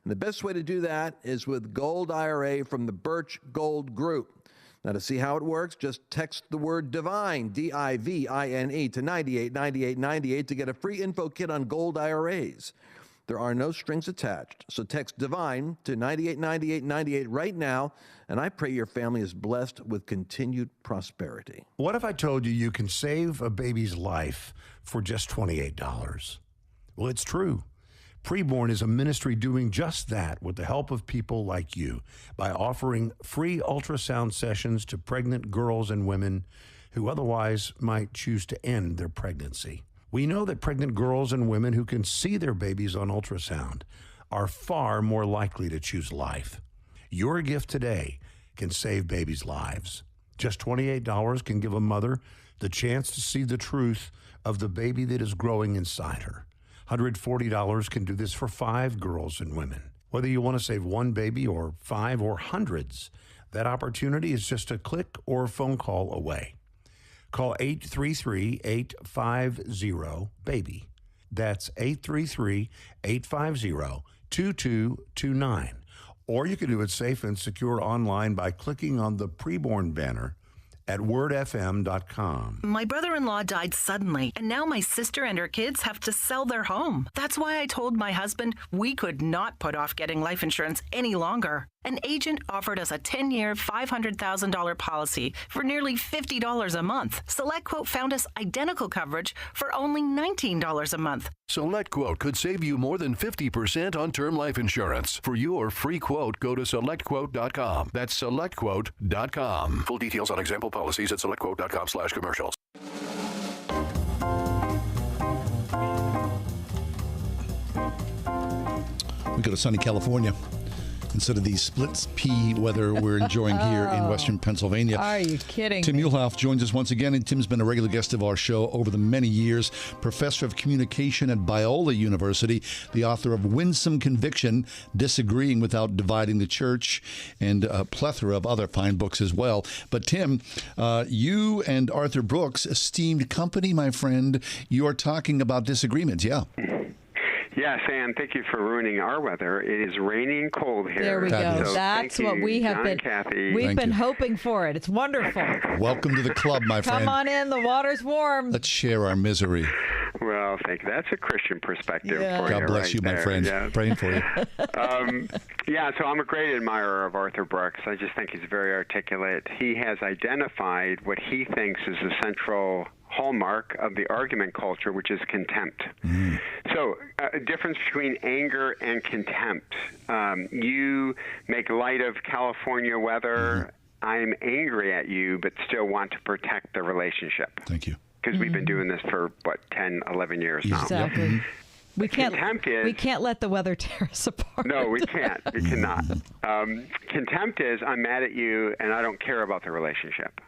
And the best way to do that is with Gold IRA from the Birch Gold Group. Now, to see how it works, just text the word DIVINE, D-I-V-I-N-E, to 989898 to get a free info kit on Gold IRAs. There are no strings attached, so text DIVINE to 989898 right now, and I pray your family is blessed with continued prosperity. What if I told you you can save a baby's life for just $28? Well, it's true. Preborn is a ministry doing just that with the help of people like you by offering free ultrasound sessions to pregnant girls and women who otherwise might choose to end their pregnancy. We know that pregnant girls and women who can see their babies on ultrasound are far more likely to choose life. Your gift today can save babies' lives. Just $28 can give a mother the chance to see the truth of the baby that is growing inside her. $140 can do this for 5 girls and women. Whether you want to save one baby or 5 or hundreds, that opportunity is just a click or a phone call away. Call 833-850-BABY. That's 833-850-2229. Or you can do it safe and secure online by clicking on the Preborn banner at wordfm.com. My brother-in-law died suddenly, and now my sister and her kids have to sell their home. That's why I told my husband we could not put off getting life insurance any longer. An agent offered us a 10-year, $500,000 policy for nearly $50 a month. SelectQuote found us identical coverage for only $19 a month. SelectQuote could save you more than 50% on term life insurance. For your free quote, go to SelectQuote.com. That's SelectQuote.com. Full details on example policies at SelectQuote.com/commercials. We go to sunny California instead of the splits pea weather we're enjoying here in Western Pennsylvania. Are you kidding Tim me? Muehlhoff joins us once again, and Tim's been a regular guest of our show over the many years. Professor of Communication at Biola University, the author of Winsome Conviction, Disagreeing Without Dividing the Church, and a plethora of other fine books as well. But Tim, you and Arthur Brooks, esteemed company, my friend, you are talking about disagreements, yeah? Yes, and thank you for ruining our weather. It is raining cold here. There we go. So That's what we have been. We've been hoping for it. It's wonderful. Welcome to the club, my friend. Come on in. The water's warm. Let's share our misery. Well, thank you. That's a Christian perspective for you. God bless right you, my there. friend. Yeah. Praying for you. Yeah, so I'm a great admirer of Arthur Brooks. I just think he's very articulate. He has identified what he thinks is the central hallmark of the argument culture, which is contempt. So a difference between anger and contempt. You make light of California weather. I'm angry at you, but still want to protect the relationship. Thank you. Because we've been doing this for, 10, 11 years now. Exactly. We can't let the weather tear us apart. No, we can't. We cannot. Contempt is I'm mad at you and I don't care about the relationship.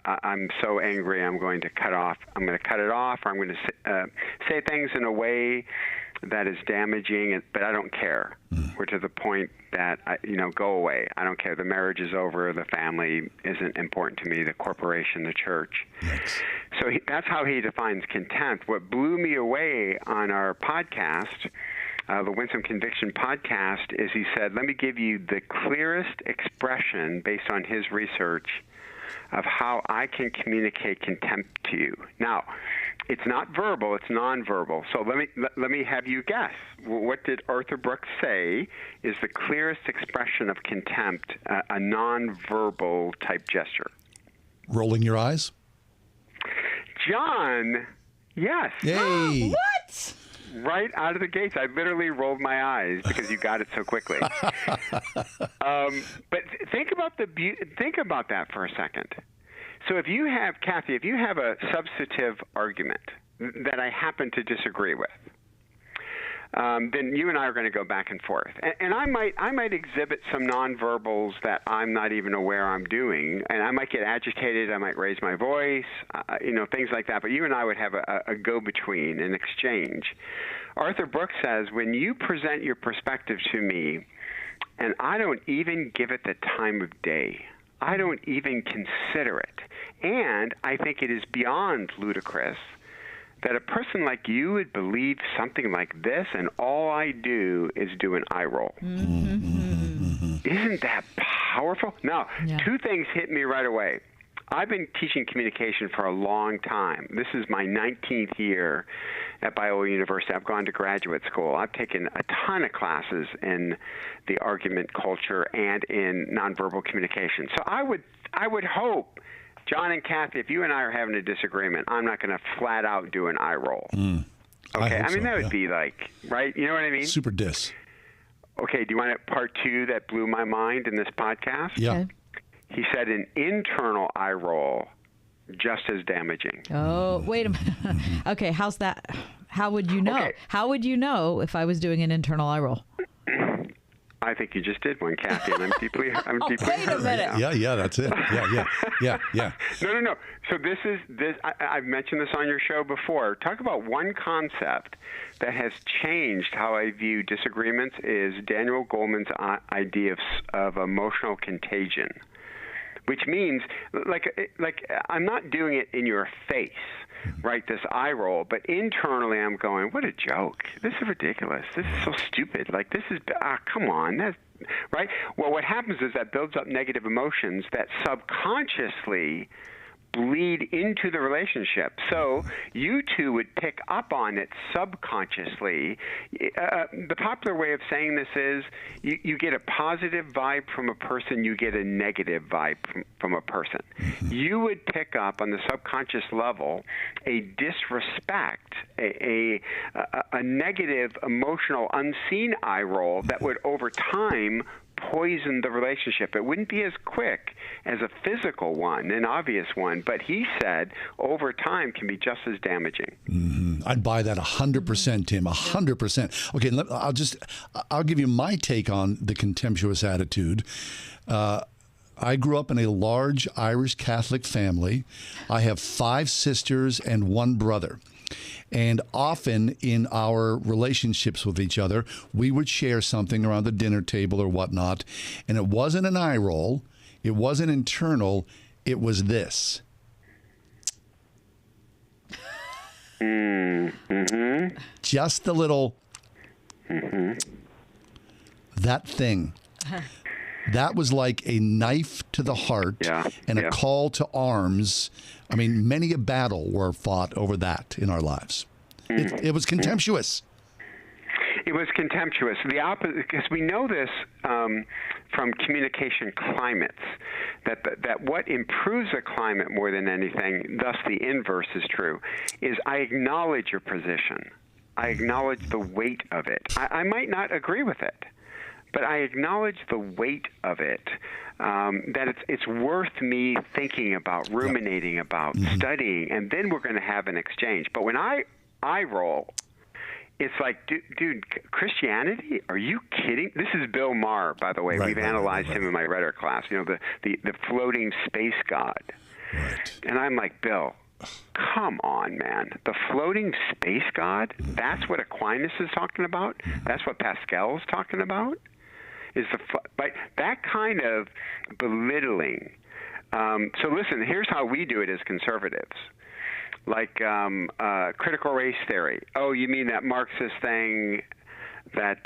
I'm so angry I'm going to cut off. I'm going to cut it off, or I'm going to say things in a way that is damaging, but I don't care. We're to the point that, go away. I don't care. The marriage is over. The family isn't important to me. The corporation, the church. So that's how he defines contempt. What blew me away on our podcast, the Winsome Conviction podcast, is he said, let me give you the clearest expression based on his research of how I can communicate contempt to you. Now, it's not verbal, it's nonverbal. So let me have you guess. What did Arthur Brooks say is the clearest expression of contempt, a nonverbal type gesture? Rolling your eyes? John, yes. Yay. What? Right out of the gates, I literally rolled my eyes because you got it so quickly. But think about that for a second. So if you have, Kathy, if you have a substantive argument that I happen to disagree with, then you and I are going to go back and forth. And I might exhibit some nonverbals that I'm not even aware I'm doing, and I might get agitated. I might raise my voice, things like that. But you and I would have a go-between, an exchange. Arthur Brooks says, when you present your perspective to me, and I don't even give it the time of day, I don't even consider it, and I think it is beyond ludicrous that a person like you would believe something like this, and all I do is do an eye roll. Isn't that powerful? Now, two things hit me right away. I've been teaching communication for a long time. This is my 19th year at Biola University. I've gone to graduate school. I've taken a ton of classes in the argument culture and in nonverbal communication. So I would hope, John and Kathy, if you and I are having a disagreement, I'm not going to flat out do an eye roll. Okay, I mean, that would be like, right? You know what I mean? Super diss. Okay, do you want part two that blew my mind in this podcast? Yeah. Okay. He said an internal eye roll, just as damaging. Oh, wait a minute. Okay, how's that? How would you know? Okay. How would you know if I was doing an internal eye roll? I think you just did one, Kathy, and I'm deeply wait a minute. Yeah, that's it. Yeah. No. So this. I've mentioned this on your show before. Talk about one concept that has changed how I view disagreements is Daniel Goleman's idea of emotional contagion, which means like I'm not doing it in your face. Right, this eye roll, but internally I'm going, what a joke. This is ridiculous. This is so stupid. Like, this is, come on. That's, right? Well, what happens is that builds up negative emotions that subconsciously bleed into the relationship. So you two would pick up on it subconsciously. The popular way of saying this is you get a positive vibe from a person, you get a negative vibe from a person. You would pick up on the subconscious level a disrespect, a negative, emotional, unseen eye roll that would over time poison the relationship. It wouldn't be as quick as a physical one, an obvious one, but he said over time can be just as damaging. I'd buy that 100%, Tim, 100%. Okay, I'll give you my take on the contemptuous attitude. I grew up in a large Irish Catholic family. I have 5 sisters and 1 brother. And often in our relationships with each other, we would share something around the dinner table or whatnot. And it wasn't an eye roll. It wasn't internal. It was this. Just a little, that thing. That was like a knife to the heart and a call to arms. I mean, many a battle were fought over that in our lives. It was contemptuous. It was contemptuous. The opposite, because we know this from communication climates, that what improves a climate more than anything, thus the inverse is true, is I acknowledge your position. I acknowledge the weight of it. I might not agree with it, but I acknowledge the weight of it, that it's worth me thinking about, ruminating about, studying, and then we're going to have an exchange. But when I roll, it's like, dude, Christianity? Are you kidding? This is Bill Maher, by the way. We've analyzed him in my rhetoric class, the floating space god. Right. And I'm like, Bill, come on, man. The floating space god? That's what Aquinas is talking about? That's what Pascal is talking about? But that kind of belittling. So listen, here's how we do it as conservatives. Like critical race theory. Oh, you mean that Marxist thing that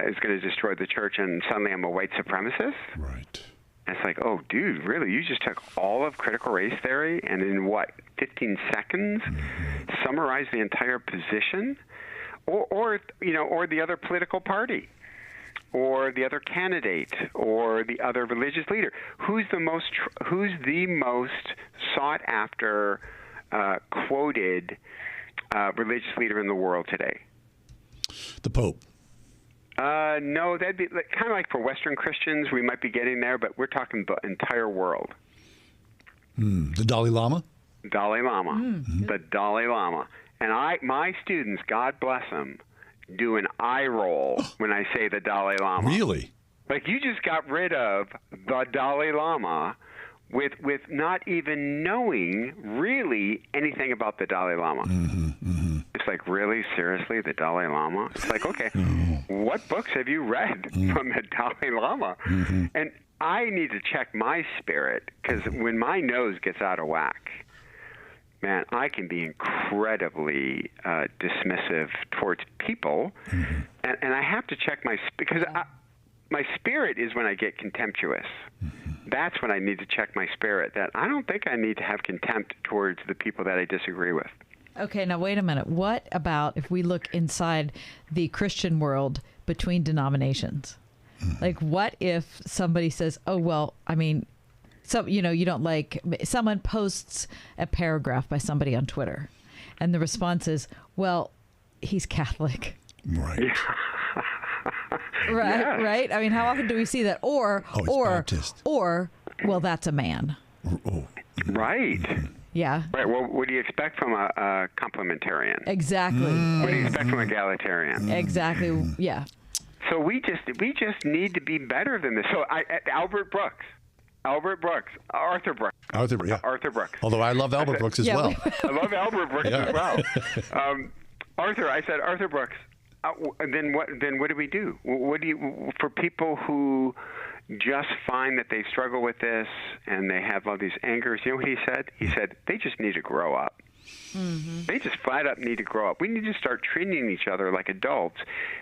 is going to destroy the church and suddenly I'm a white supremacist? Right. And it's like, oh, dude, really? You just took all of critical race theory and in 15 seconds summarize the entire position? Or the other political party, or the other candidate, or the other religious leader. Who's the most sought after, quoted religious leader in the world today? The Pope. No, that'd be kind of like for Western Christians, we might be getting there, but we're talking the entire world. The Dalai Lama? Dalai Lama. The Dalai Lama. And my students, God bless them, do an eye roll when I say the Dalai Lama. Really? Like, you just got rid of the Dalai Lama with not even knowing really anything about the Dalai Lama. It's like, really? Seriously? The Dalai Lama? It's like, okay, what books have you read from the Dalai Lama? And I need to check my spirit, because when my nose gets out of whack, man, I can be incredibly dismissive towards people, and I have to check because my spirit is when I get contemptuous. That's when I need to check my spirit, that I don't think I need to have contempt towards the people that I disagree with. Okay, now wait a minute. What about if we look inside the Christian world between denominations? Like, what if somebody says, oh, well, I mean, so, you don't like, someone posts a paragraph by somebody on Twitter, and the response is, well, he's Catholic. Right. Right? I mean, how often do we see that? Or, well, that's a man. Right. Yeah. Right. Well, what do you expect from a complementarian? Exactly. What do you expect from an egalitarian? Exactly. Yeah. So we just need to be better than this. So Arthur Brooks. Arthur Brooks. Although I love Albert Brooks as well. I love Albert Brooks as well. I said, Arthur Brooks. Then what do we do? What do you, for people who just find that they struggle with this and they have all these angers? You know what he said? He said they just need to grow up. They just flat up need to grow up. We need to start treating each other like adults,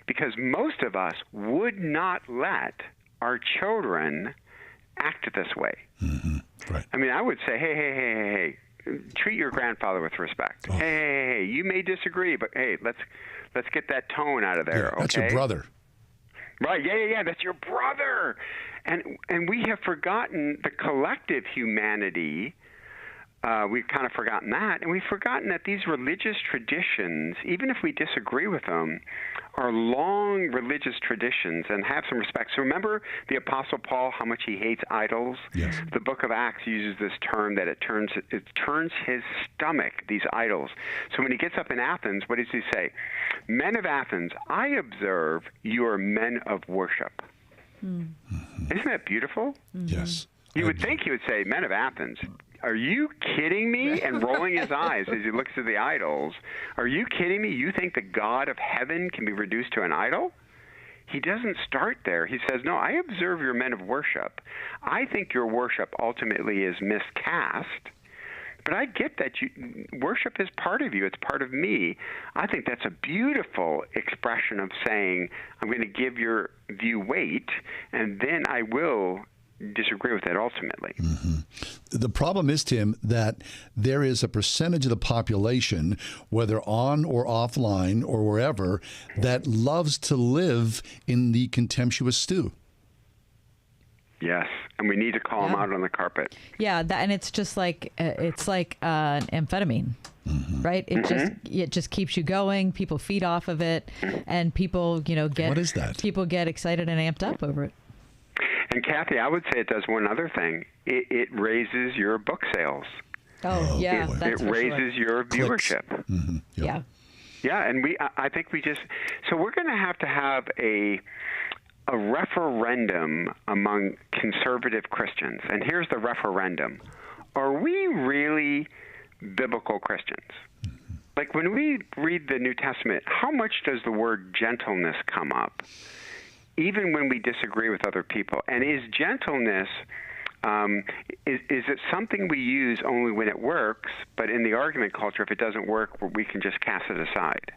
because most of us would not let our children act this way. Right. I mean, I would say, hey, treat your grandfather with respect. Hey, you may disagree, but hey, let's get that tone out of there. Yeah, that's okay? your brother. Right? Yeah. That's your brother. And we have forgotten the collective humanity. We've kind of forgotten that, and we've forgotten that these religious traditions, even if we disagree with them, are long religious traditions and have some respect. So remember the Apostle Paul, how much he hates idols? Yes. The book of Acts uses this term that it turns his stomach, these idols. So when he gets up in Athens, what does he say? Men of Athens, I observe you are men of worship. Isn't that beautiful? Yes. You would think he would say, men of Athens, are you kidding me? And rolling his eyes as he looks at the idols. Are you kidding me? You think the God of heaven can be reduced to an idol? He doesn't start there. He says, no, I observe your men of worship. I think your worship ultimately is miscast. But I get that worship is part of you. It's part of me. I think that's a beautiful expression of saying, I'm going to give your view weight, and then I will disagree with it ultimately. The problem is, Tim, that there is a percentage of the population, whether on or offline or wherever, that loves to live in the contemptuous stew. Yes, and we need to call them out on the carpet. Yeah, and it's just like amphetamine, right? It just keeps you going. People feed off of it, and people get what is that? People get excited and amped up over it. And Kathy, I would say it does one other thing. It raises your book sales. Oh yeah, it raises your viewership. Yeah. Yeah, and I think so we're going to have a referendum among conservative Christians. And here's the referendum. Are we really biblical Christians? Like, when we read the New Testament, how much does the word gentleness come up, even when we disagree with other people? And is gentleness, is it something we use only when it works, but in the argument culture, if it doesn't work, we can just cast it aside?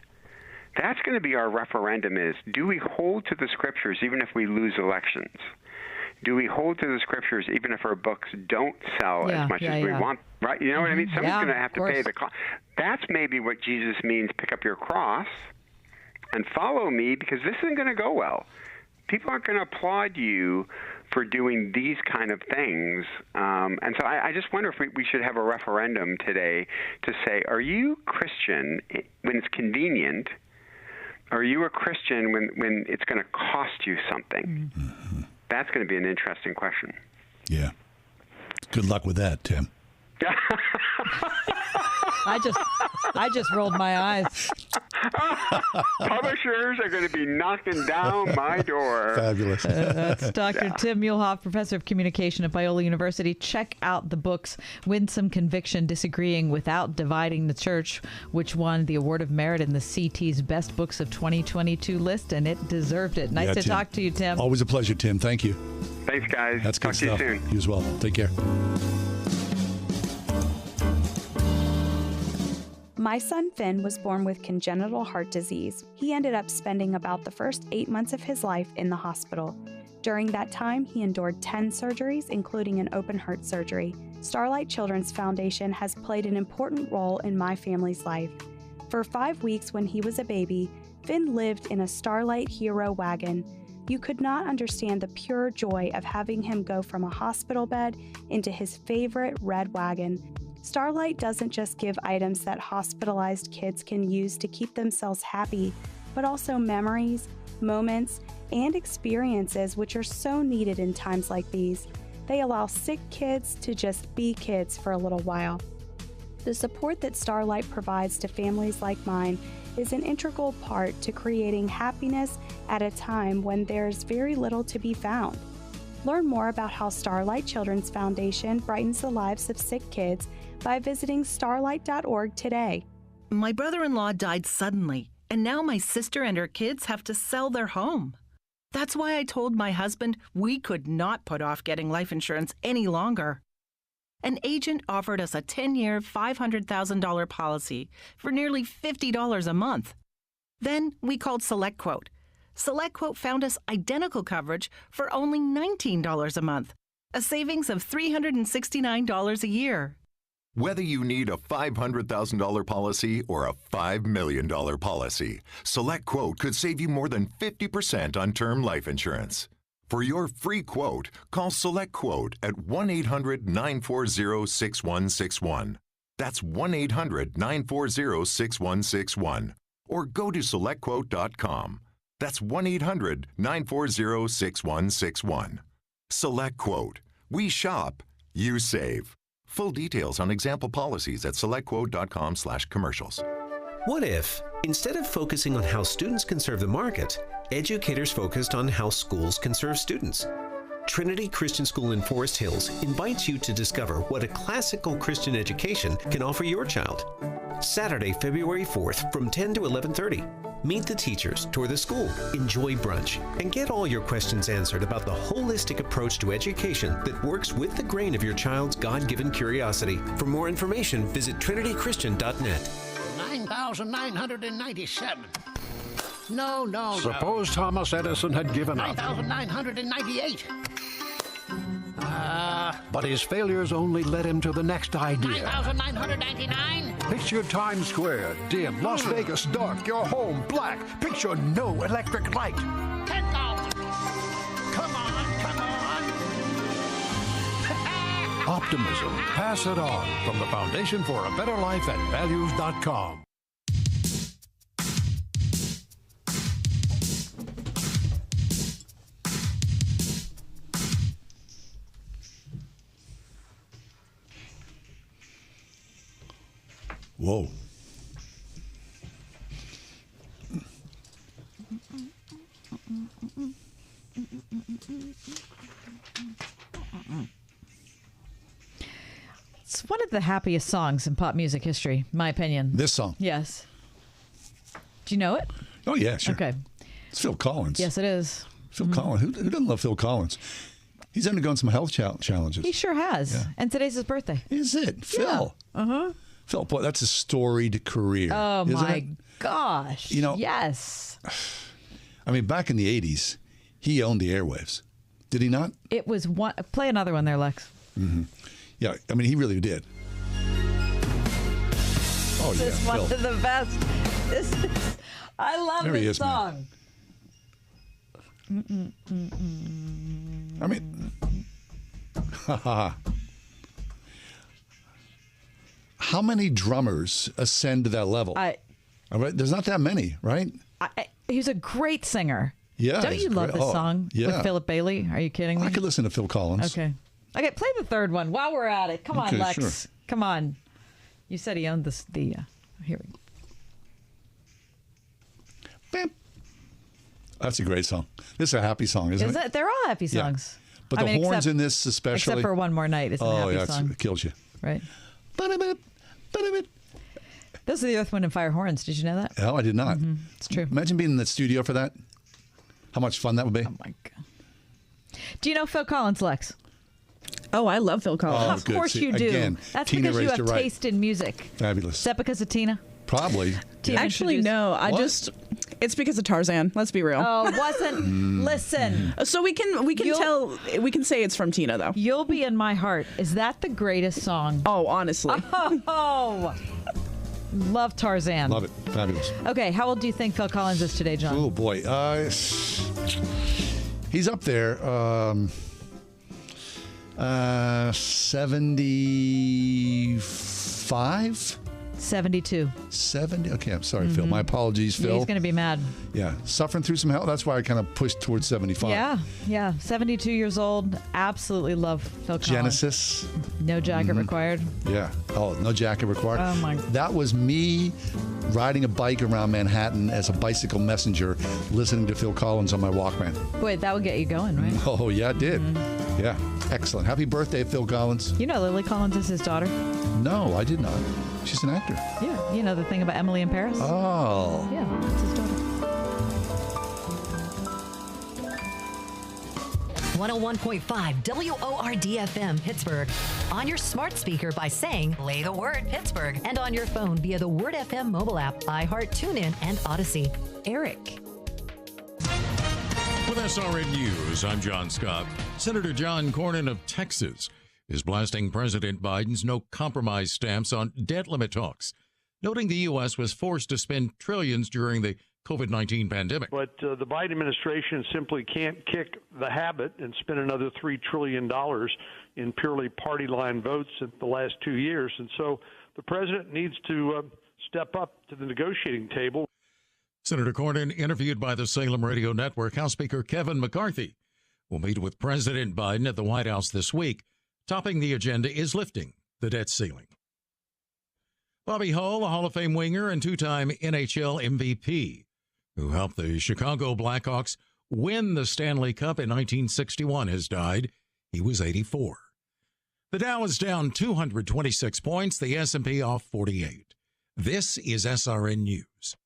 That's going to be our referendum is, do we hold to the Scriptures even if we lose elections? Do we hold to the Scriptures even if our books don't sell as much as we want? Right? You know what I mean? Someone's going to have to pay the cost. That's maybe what Jesus means, pick up your cross and follow me, because this isn't going to go well. People aren't going to applaud you for doing these kind of things. And so I just wonder if we should have a referendum today to say, are you Christian when it's convenient? Are you a Christian when it's going to cost you something? That's going to be an interesting question. Yeah. Good luck with that, Tim. I just rolled my eyes. Publishers are going to be knocking down my door. Fabulous. That's Dr. Tim Muehlhoff, professor of communication at Biola University. Check out the books Winsome Conviction, Disagreeing Without Dividing the Church, which won the Award of Merit in the CT's Best Books of 2022 list, and it deserved it. Nice to talk to you, Tim. Always a pleasure, Tim. Thank you. Thanks, guys. That's good Talk stuff. to you soon. You as well. Take care. My son Finn was born with congenital heart disease. He ended up spending about the first 8 months of his life in the hospital. During that time, he endured 10 surgeries, including an open heart surgery. Starlight Children's Foundation has played an important role in my family's life. For 5 weeks when he was a baby, Finn lived in a Starlight Hero wagon. You could not understand the pure joy of having him go from a hospital bed into his favorite red wagon. Starlight doesn't just give items that hospitalized kids can use to keep themselves happy, but also memories, moments, and experiences which are so needed in times like these. They allow sick kids to just be kids for a little while. The support that Starlight provides to families like mine is an integral part to creating happiness at a time when there's very little to be found. Learn more about how Starlight Children's Foundation brightens the lives of sick kids by visiting starlight.org today. My brother-in-law died suddenly, and now my sister and her kids have to sell their home. That's why I told my husband we could not put off getting life insurance any longer. An agent offered us a 10-year, $500,000 policy for nearly $50 a month. Then we called SelectQuote. SelectQuote found us identical coverage for only $19 a month, a savings of $369 a year. Whether you need a $500,000 policy or a $5 million policy, SelectQuote could save you more than 50% on term life insurance. For your free quote, call SelectQuote at 1-800-940-6161. That's 1-800-940-6161. Or go to SelectQuote.com. That's 1-800-940-6161. SelectQuote. We shop, you save. Full details on example policies at SelectQuote.com/commercials. What if, instead of focusing on how students can serve the market, educators focused on how schools can serve students? Trinity Christian School in Forest Hills invites you to discover what a classical Christian education can offer your child. Saturday, February 4th from 10 to 11:30. Meet the teachers, tour the school, enjoy brunch, and get all your questions answered about the holistic approach to education that works with the grain of your child's God-given curiosity. For more information, visit trinitychristian.net. 9,997. No. Suppose Thomas Edison had given up. 9,998. But his failures only led him to the next idea. 9,999. Picture Times Square, dim. Las Vegas, dark. Your home, black. Picture no electric light. 10,000. Come on. Optimism. Pass it on. From the Foundation for a Better Life at values.com. Whoa. It's one of the happiest songs in pop music history, in my opinion. This song? Yes. Do you know it? Oh, yeah, sure. Okay. It's Phil Collins. Yes, it is. Phil Collins. Who doesn't love Phil Collins? He's undergone some health challenges. He sure has. Yeah. And today's his birthday. Is it? Phil. Yeah. Uh-huh. Phil, boy, that's a storied career. Oh, isn't my it? gosh. You know, yes. I mean, back in the 80s, he owned the airwaves. Did he not? It was one. Play another one there, Lex. Mm-hmm. Yeah, I mean, he really did. Oh, This is one of the best. I love There he this is, man. song. I mean, how many drummers ascend to that level? All right, there's not that many, right? He's a great singer. Yeah. Don't he's you love great. this song yeah. with Philip Bailey? Are you kidding me? I could listen to Phil Collins. Okay, play the third one while we're at it. Come on, Okay, Lex. sure. Come on. You said he owned here we go. Beep. That's a great song. This is a happy song, isn't it? They're all happy songs. Yeah. But the horns in this especially. Except for One More Night is a happy song. It kills you. Right. Those are the Earth, Wind, and Fire horns. Did you know that? No, I did not. Mm-hmm. It's true. Imagine being in the studio for that. How much fun that would be. Oh, my God. Do you know Phil Collins, Lex? Oh, I love Phil Collins. Of course you do. Again, That's Tina because you raised have it right. taste in music. Fabulous. Is that because of Tina? Probably. Actually, no. It's because of Tarzan. Let's be real. Oh, wasn't. Listen. So we can say it's from Tina, though. You'll Be in My Heart. Is that the greatest song? Oh, honestly. Oh. Love Tarzan. Love it. Fabulous. Okay, how old do you think Phil Collins is today, John? Oh, boy. He's up there. 75? 72. 70? Okay, I'm sorry, Phil. My apologies, Phil. Yeah, he's going to be mad. Yeah, suffering through some hell. That's why I kind of pushed towards 75. Yeah. 72 years old. Absolutely love Phil Collins. Genesis. No jacket required. Yeah. Oh, no jacket required. Oh, my. That was me riding a bike around Manhattan as a bicycle messenger, listening to Phil Collins on my Walkman. Boy, that would get you going, right? Oh, yeah, it did. Yeah. Excellent. Happy birthday, Phil Collins. You know Lily Collins is his daughter? No, I did not. She's an actor. Yeah. You know the thing about Emily in Paris? Oh. Yeah, that's his daughter. 101.5 WORD-FM Pittsburgh. On your smart speaker by saying, play the word Pittsburgh. And on your phone via the Word FM mobile app, iHeart, TuneIn, and Odyssey. Eric. With SRN News, I'm John Scott. Senator John Cornyn of Texas is blasting President Biden's no-compromise stance on debt limit talks, noting the U.S. was forced to spend trillions during the COVID-19 pandemic. But the Biden administration simply can't kick the habit and spend another $3 trillion in purely party line votes in the last 2 years. And so the president needs to step up to the negotiating table. Senator Cornyn, interviewed by the Salem Radio Network, House Speaker Kevin McCarthy will meet with President Biden at the White House this week. Topping the agenda is lifting the debt ceiling. Bobby Hull, a Hall of Fame winger and two-time NHL MVP, who helped the Chicago Blackhawks win the Stanley Cup in 1961, has died. He was 84. The Dow is down 226 points, the S&P off 48. This is SRN News.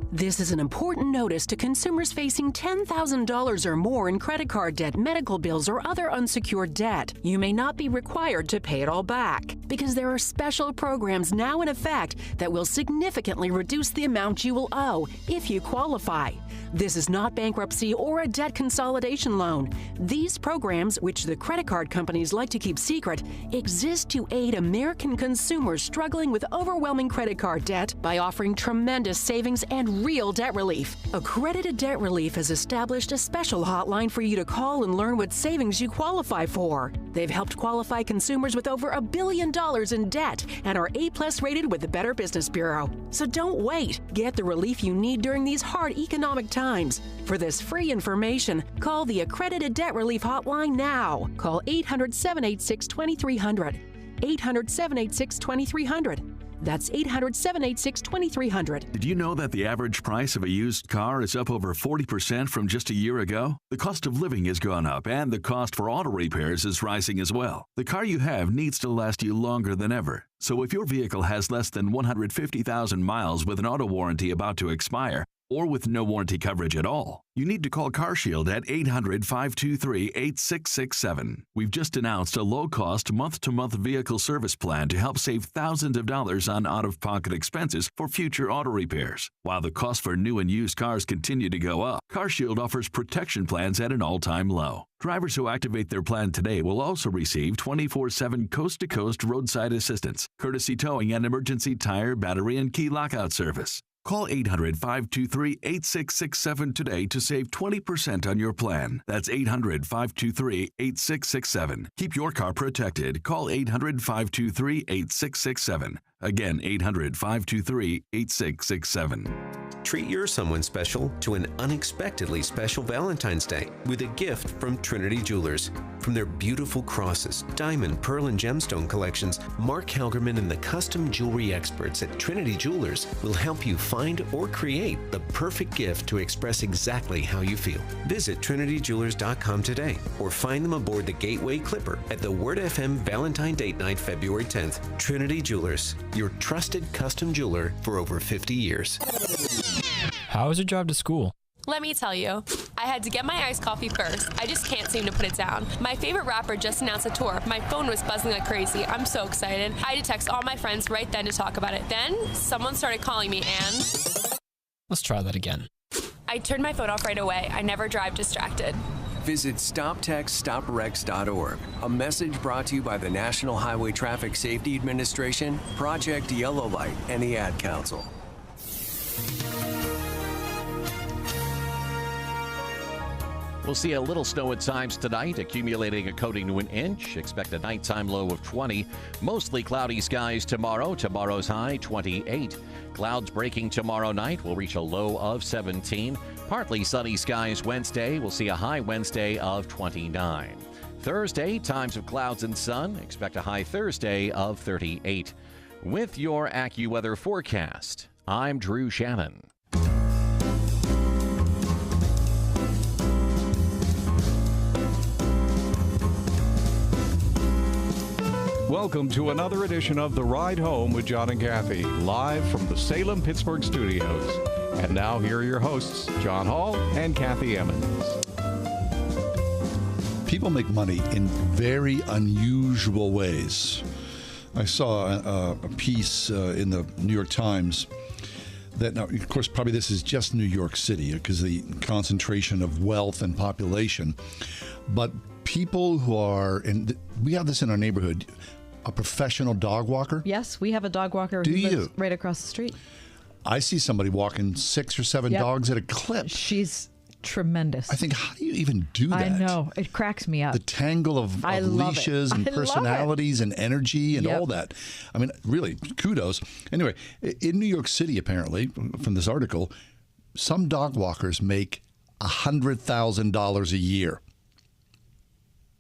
This is an important notice to consumers facing $10,000 or more in credit card debt, medical bills, or other unsecured debt. You may not be required to pay it all back because there are special programs now in effect that will significantly reduce the amount you will owe if you qualify. This is not bankruptcy or a debt consolidation loan. These programs, which the credit card companies like to keep secret, exist to aid American consumers struggling with overwhelming credit card debt by offering tremendous savings and real debt relief. Accredited Debt Relief has established a special hotline for you to call and learn what savings you qualify for. They've helped qualify consumers with over $1 billion in debt and are A+ rated with the Better Business Bureau. So don't wait. Get the relief you need during these hard economic times. For this free information, call the Accredited Debt Relief Hotline now. Call 800-786-2300. 800-786-2300. That's 800-786-2300. Did you know that the average price of a used car is up over 40% from just a year ago? The cost of living has gone up, and the cost for auto repairs is rising as well. The car you have needs to last you longer than ever. So if your vehicle has less than 150,000 miles with an auto warranty about to expire, or with no warranty coverage at all, you need to call CarShield at 800-523-8667. We've just announced a low-cost month-to-month vehicle service plan to help save thousands of dollars on out-of-pocket expenses for future auto repairs. While the cost for new and used cars continue to go up, CarShield offers protection plans at an all-time low. Drivers who activate their plan today will also receive 24/7 coast-to-coast roadside assistance, courtesy towing, and emergency tire, battery, and key lockout service. Call 800-523-8667 today to save 20% on your plan. That's 800-523-8667. Keep your car protected. Call 800-523-8667. Again, 800-523-8667. Treat your someone special to an unexpectedly special Valentine's Day with a gift from Trinity Jewelers. From their beautiful crosses, diamond, pearl, and gemstone collections, Mark Halgerman and the custom jewelry experts at Trinity Jewelers will help you find or create the perfect gift to express exactly how you feel. Visit trinityjewelers.com today or find them aboard the Gateway Clipper at the Word FM Valentine Date Night, February 10th. Trinity Jewelers, your trusted custom jeweler for over 50 years. How is your drive to school? Let me tell you, I had to get my iced coffee first. I just can't seem to put it down. My favorite rapper just announced a tour. My phone was buzzing like crazy. I'm so excited. I had to text all my friends right then to talk about it. Then, someone started calling me and... Let's try that again. I turned my phone off right away. I never drive distracted. Visit StopTextStopWrecks.org. A message brought to you by the National Highway Traffic Safety Administration, Project Yellow Light, and the Ad Council. We'll see a little snow at times tonight, accumulating a coating to an inch. Expect a nighttime low of 20. Mostly cloudy skies tomorrow. Tomorrow's high, 28. Clouds breaking tomorrow night. We'll reach a low of 17. Partly sunny skies Wednesday. We'll see a high Wednesday of 29. Thursday, times of clouds and sun. Expect a high Thursday of 38. With your AccuWeather forecast, I'm Drew Shannon. Welcome to another edition of The Ride Home with John and Kathy, live from the Salem-Pittsburgh studios. And now here are your hosts, John Hall and Kathy Emmons. People make money in very unusual ways. I saw a piece in the New York Times that, now, of course, probably this is just New York City because of the concentration of wealth and population. But people who are, and we have this in our neighborhood, a professional dog walker. Yes, we have a dog walker who lives right across the street. I see somebody walking 6 or 7 dogs at a clip. She's tremendous. I think, how do you even do that? I know. It cracks me up. The tangle of leashes and personalities and energy and all that. I mean, really, kudos. Anyway, in New York City, apparently, from this article, some dog walkers make $100,000 a year.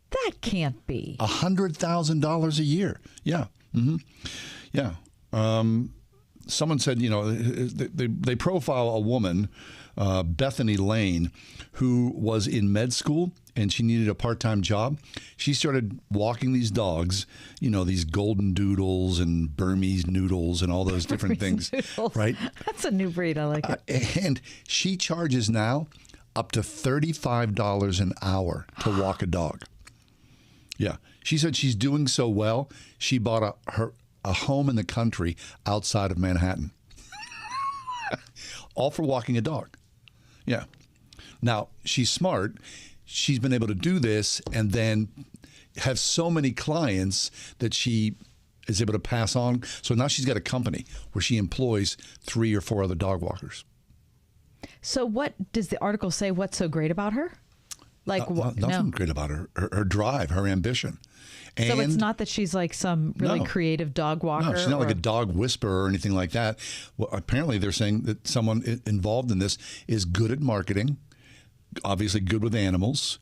That can't be. $100,000 a year. Yeah. Mm-hmm. Yeah. Someone said, they profile a woman, Bethany Lane, who was in med school and she needed a part-time job. She started walking these dogs, these golden doodles and Burmese noodles and all those different things. Noodles. Right? That's a new breed. I like it. And she charges now up to $35 an hour to walk a dog. Yeah. She said she's doing so well, she bought a home in the country outside of Manhattan. All for walking a dog. Yeah. Now, she's smart. She's been able to do this and then have so many clients that she is able to pass on. So now she's got a company where she employs 3 or 4 other dog walkers. So what does the article say? What's so great about her? Nothing great about her drive, her ambition. And so it's not that she's like some really creative dog walker? No, she's not like a dog whisperer or anything like that. Well, apparently they're saying that someone involved in this is good at marketing, obviously good with animals,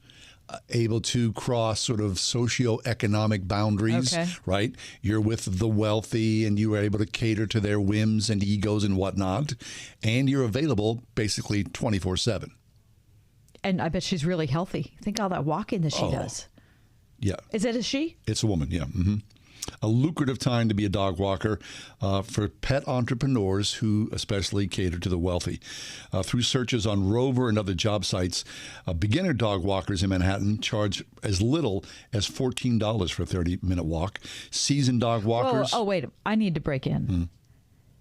able to cross sort of socioeconomic boundaries, right? You're with the wealthy and you are able to cater to their whims and egos and whatnot, and you're available basically 24/7. And I bet she's really healthy. Think all that walking that she does. Yeah. Is it a she? It's a woman, yeah. Mm-hmm. A lucrative time to be a dog walker for pet entrepreneurs who especially cater to the wealthy. Through searches on Rover and other job sites, beginner dog walkers in Manhattan charge as little as $14 for a 30-minute walk. Seasoned dog walkers... Oh, wait. I need to break in.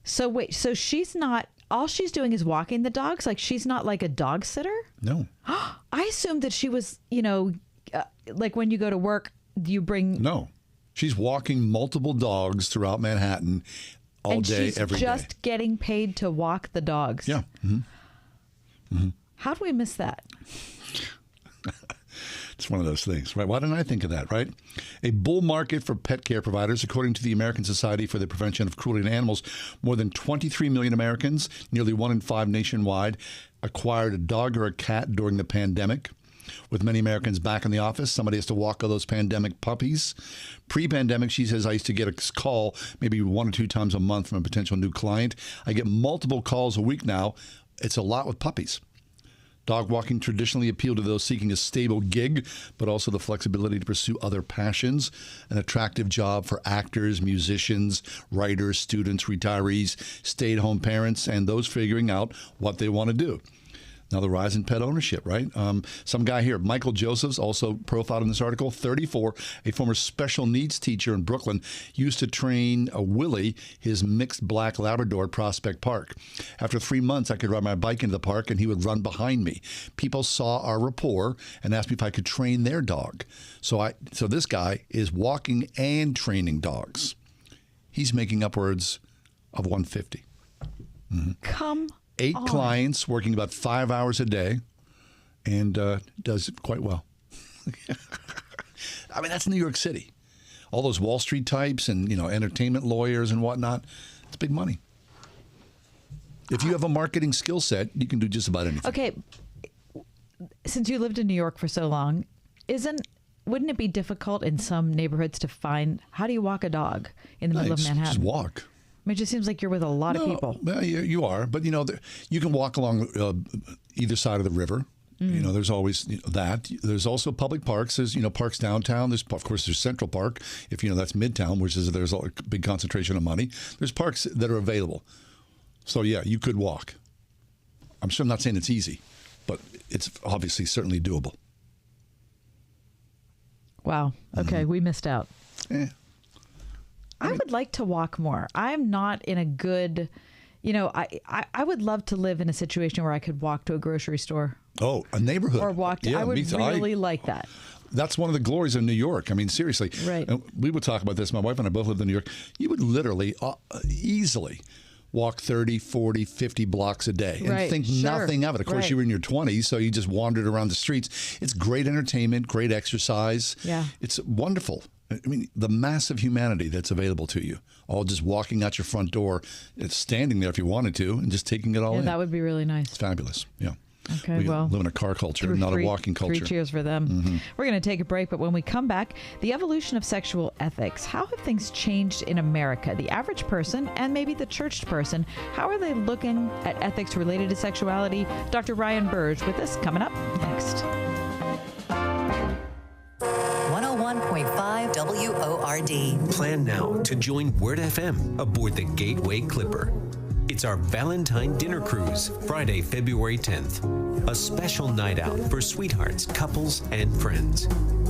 So she's not... All she's doing is walking the dogs? Like she's not like a dog sitter? No. I assumed that she was, like when you go to work, you bring... No. She's walking multiple dogs throughout Manhattan all day, every day. And she's just getting paid to walk the dogs. Yeah. Mm-hmm. Mm-hmm. How do we miss that? It's one of those things, right? Why didn't I think of that, right? A bull market for pet care providers. According to the American Society for the Prevention of Cruelty to Animals, more than 23 million Americans, nearly 1 in 5 nationwide, acquired a dog or a cat during the pandemic. With many Americans back in the office, somebody has to walk all those pandemic puppies. Pre-pandemic, she says, I used to get a call maybe 1 or 2 times a month from a potential new client. I get multiple calls a week now. It's a lot with puppies. Dog walking traditionally appealed to those seeking a stable gig, but also the flexibility to pursue other passions. An attractive job for actors, musicians, writers, students, retirees, stay-at-home parents, and those figuring out what they want to do. Now, the rise in pet ownership, right? Some guy here, Michael Josephs, also profiled in this article, 34, a former special needs teacher in Brooklyn, used to train a Willie, his mixed black Labrador, at Prospect Park. After 3 months, I could ride my bike into the park, and he would run behind me. People saw our rapport and asked me if I could train their dog. So this guy is walking and training dogs. He's making upwards of $150. Mm-hmm. Come 8 on. clients, working about 5 hours a day, and does it quite well. I mean, that's New York City. All those Wall Street types and, entertainment lawyers and whatnot. It's big money. If you have a marketing skill set, you can do just about anything. Okay. Since you lived in New York for so long, wouldn't it be difficult in some neighborhoods to find, how do you walk a dog in the middle of Manhattan? Just walk. I mean, it just seems like you're with a lot of people. Well, you are, but you can walk along either side of the river. Mm. There's always that. There's also public parks. There's parks downtown. There's Central Park. If that's Midtown, there's a big concentration of money. There's parks that are available. So yeah, you could walk. I'm not saying it's easy, but it's obviously certainly doable. Wow. Okay, we missed out. Yeah. I would like to walk more. I'm not in a good, I would love to live in a situation where I could walk to a grocery store. Oh, a neighborhood. Or walk to, yeah, I would really like that. That's one of the glories of New York. I mean, seriously. Right. We would talk about this. My wife and I both lived in New York. You would literally easily walk 30, 40, 50 blocks a day and think nothing of it. Of course, you were in your 20s, so you just wandered around the streets. It's great entertainment, great exercise. Yeah. It's wonderful. I mean, the massive humanity that's available to you, all just walking out your front door, standing there if you wanted to, and just taking it all in. That would be really nice. It's fabulous. Yeah. Okay, we live in a car culture, not a walking culture. 3 cheers for them. Mm-hmm. We're going to take a break, but when we come back, the evolution of sexual ethics. How have things changed in America? The average person and maybe the churched person, how are they looking at ethics related to sexuality? Dr. Ryan Burge with us coming up next. 101.5 WORD. Plan now to word Word FM aboard the Gateway Clipper. It's our Valentine Dinner Cruise, Friday, February 10th. A special night out for sweethearts, couples, and friends.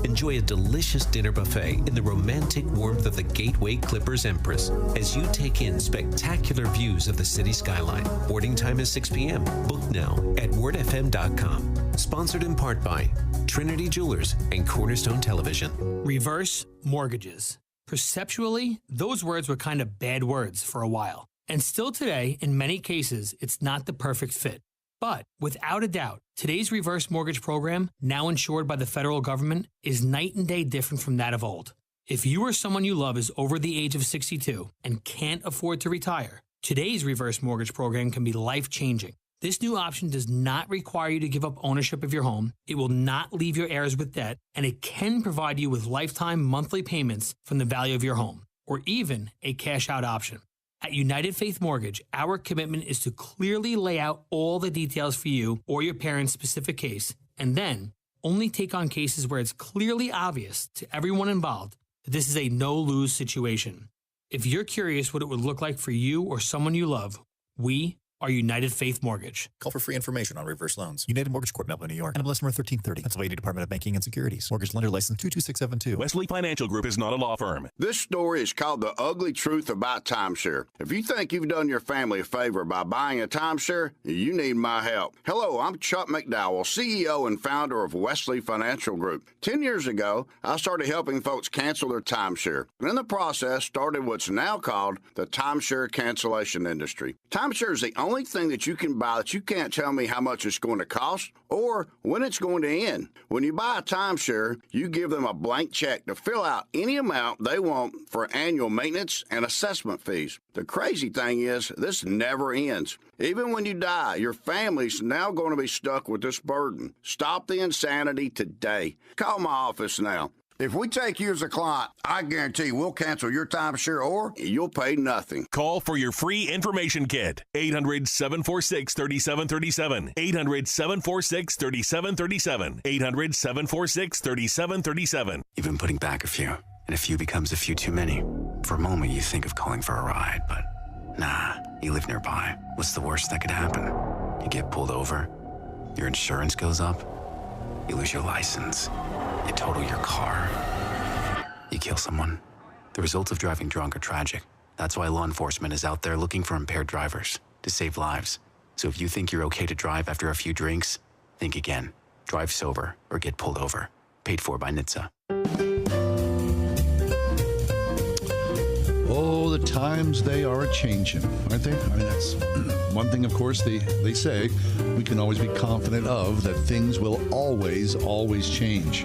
Enjoy a delicious dinner buffet in the romantic warmth of the Gateway Clipper's Empress as you take in spectacular views of the city skyline. Boarding time is 6 p.m. Book now at wordfm.com. Sponsored in part by Trinity Jewelers and Cornerstone Television. Reverse mortgages. Perceptually, those words were kind of bad words for a while. And still today, in many cases, it's not the perfect fit. But without a doubt, today's reverse mortgage program, now insured by the federal government, is night and day different from that of old. If you or someone you love is over the age of 62 and can't afford to retire, today's reverse mortgage program can be life-changing. This new option does not require you to give up ownership of your home, it will not leave your heirs with debt, and it can provide you with lifetime monthly payments from the value of your home, or even a cash-out option. At United Faith Mortgage, our commitment is to clearly lay out all the details for you or your parents' specific case, and then only take on cases where it's clearly obvious to everyone involved that this is a no-lose situation. If you're curious what it would look like for you or someone you love, we are United Faith Mortgage. Call for free information on reverse loans. United Mortgage Corp, Melville, New York. NMLS number 1330. Pennsylvania Department of Banking and Securities. Mortgage lender license 22672. Wesley Financial Group is not a law firm. This story is called The Ugly Truth About Timeshare. If you think you've done your family a favor by buying a timeshare, you need my help. Hello, I'm Chuck McDowell, CEO and founder of Wesley Financial Group. 10 years ago, I started helping folks cancel their timeshare. And in the process, started what's now called the timeshare cancellation industry. Timeshare is the only only thing that you can buy that you can't tell me how much it's going to cost or when it's going to end. When you buy a timeshare, you give them a blank check to fill out any amount they want for annual maintenance and assessment fees. The crazy thing is, this never ends. Even when you die, your family's now going to be stuck with this burden. Stop the insanity today. Call my office now. If we take you as a client, I guarantee we'll cancel your timeshare or you'll pay nothing. Call for your free information kit. 800-746-3737. 800-746-3737. 800-746-3737. You've been putting back a few, and a few becomes a few too many. For a moment, you think of calling for a ride, but nah, you live nearby. What's the worst that could happen? You get pulled over, your insurance goes up, you lose your license, you total your car, you kill someone. The results of driving drunk are tragic. That's why law enforcement is out there looking for impaired drivers to save lives. So if you think you're okay to drive after a few drinks, think again. Drive sober or get pulled over. Paid for by NHTSA. Oh, the times they are changing, aren't they? I mean, that's one thing, of course, they say we can always be confident of, that things will always change.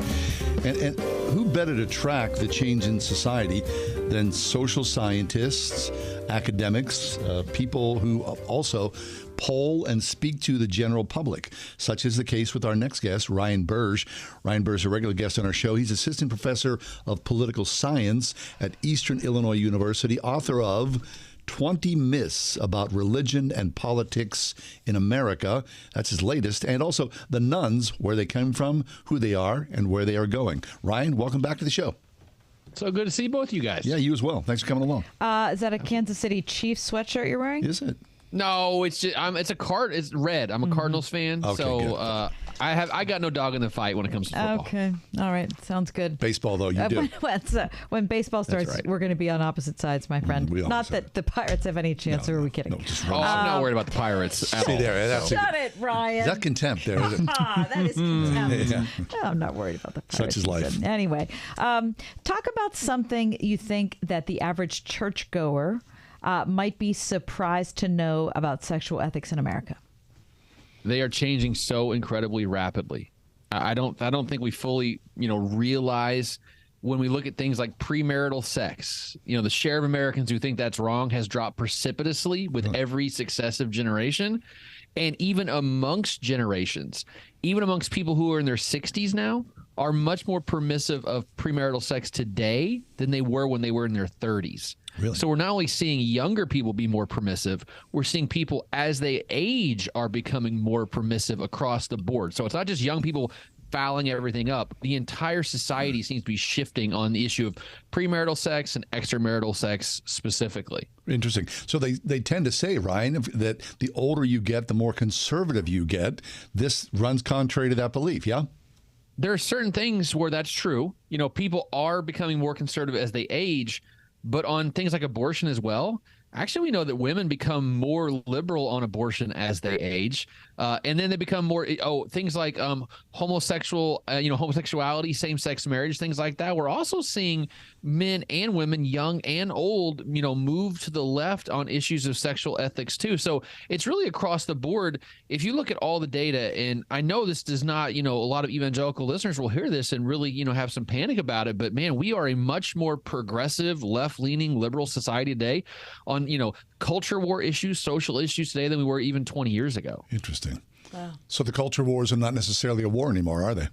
And who better to track the change in society than social scientists, academics, people who also poll and speak to the general public, such is the case with our next guest, Ryan Burge. Ryan Burge is a regular guest on our show. He's assistant professor of political science at Eastern Illinois University, author of 20 Myths About Religion and Politics in America. That's his latest. And also The Nuns, Where They Came From, Who They Are, and Where They Are Going. Ryan, welcome back to the show. So good to see both you guys. Yeah, you as well. Thanks for coming along. Is that a Kansas City Chiefs sweatshirt you're wearing? Is it? No, it's just it's a card. It's red. I'm a Cardinals fan, Okay, so good. I got no dog in the fight when it comes to football. Okay. All right. Sounds good. Baseball, though, you do. When baseball starts, right. we're going to be on opposite sides, my friend. we Not always that the Pirates have any chance, or are we kidding? I'm not worried about the Pirates at See all. there, that's Shut it, Ryan. Is that contempt there? Is it? That is contempt. Yeah. No, I'm not worried about the Pirates. Such is life. Anyway, talk about something you think that the average churchgoer might be surprised to know about sexual ethics in America. They are changing so incredibly rapidly. I don't think we fully, realize when we look at things like premarital sex. The share of Americans who think that's wrong has dropped precipitously with every successive generation. And even amongst generations, even amongst people who are in their 60s now, are much more permissive of premarital sex today than they were when they were in their 30s. Really? So we're not only seeing younger people be more permissive, we're seeing people as they age are becoming more permissive across the board. So it's not just young people fouling everything up. The entire society seems to be shifting on the issue of premarital sex and extramarital sex specifically. Interesting. So they tend to say, Ryan, that the older you get, the more conservative you get. This runs contrary to that belief, yeah? There are certain things where that's true. People are becoming more conservative as they age, but on things like abortion as well. Actually, we know that women become more liberal on abortion as they age, and then they become more things like homosexuality, same-sex marriage, things like that. We're also seeing men and women, young and old, move to the left on issues of sexual ethics too. So it's really across the board. If you look at all the data, and I know this does not, a lot of evangelical listeners will hear this and really, have some panic about it. But man, we are a much more progressive, left-leaning, liberal society today on culture war issues, social issues today than we were even 20 years ago. Interesting. Wow. So the culture wars are not necessarily a war anymore, are they?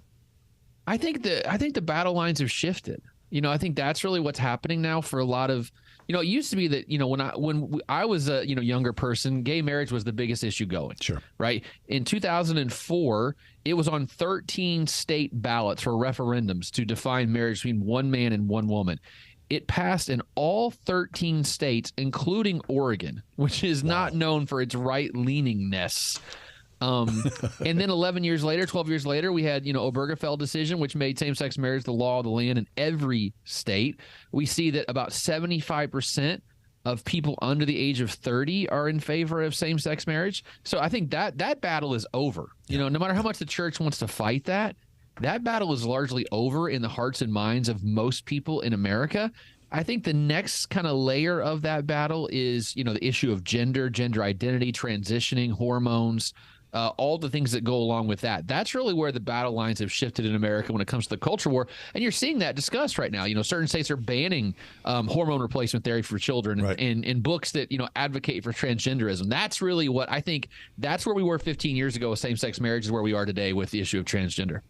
I think the battle lines have shifted. I think that's really what's happening now for a lot of, it used to be that, when I was a, younger person, gay marriage was the biggest issue going. Sure. Right. In 2004, it was on 13 state ballots for referendums to define marriage between one man and one woman. It passed in all 13 states, including Oregon, which is not known for its right-leaningness. And then 12 years later, we had, Obergefell decision, which made same-sex marriage the law of the land in every state. We see that about 75% of people under the age of 30 are in favor of same-sex marriage. So I think that battle is over. No matter how much the church wants to fight that battle is largely over in the hearts and minds of most people in America. I think the next kind of layer of that battle is, the issue of gender identity, transitioning, hormones, all the things that go along with that. That's really where the battle lines have shifted in America when it comes to the culture war. And you're seeing that discussed right now. Certain states are banning hormone replacement therapy for children and books that, advocate for transgenderism. That's really what I think that's where we were 15 years ago with same-sex marriage is where we are today with the issue of transgender.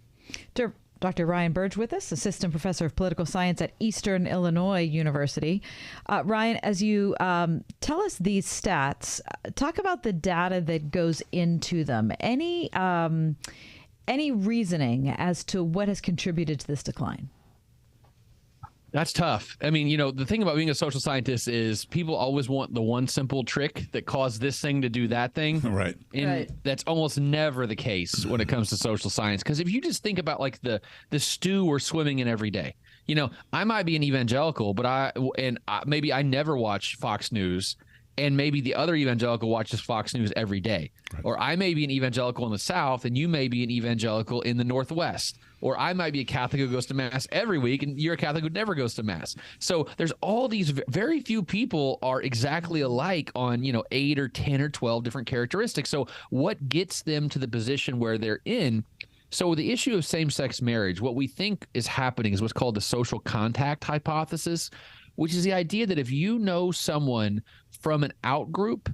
Dr. Ryan Burge with us, Assistant Professor of Political Science at Eastern Illinois University. Ryan, as you tell us these stats, talk about the data that goes into them. Any reasoning as to what has contributed to this decline? That's tough. I mean, the thing about being a social scientist is people always want the one simple trick that caused this thing to do that thing. Right. And that's almost never the case when it comes to social science. Because if you just think about like the stew we're swimming in every day, I might be an evangelical, but maybe I never watch Fox News. And maybe the other evangelical watches Fox News every day. Right. Or I may be an evangelical in the South, and you may be an evangelical in the Northwest. Or I might be a Catholic who goes to Mass every week, and you're a Catholic who never goes to Mass. So there's all these, very few people are exactly alike on, 8 or 10 or 12 different characteristics. So what gets them to the position where they're in? So the issue of same-sex marriage, what we think is happening is what's called the social contact hypothesis, which is the idea that if you know someone from an out-group,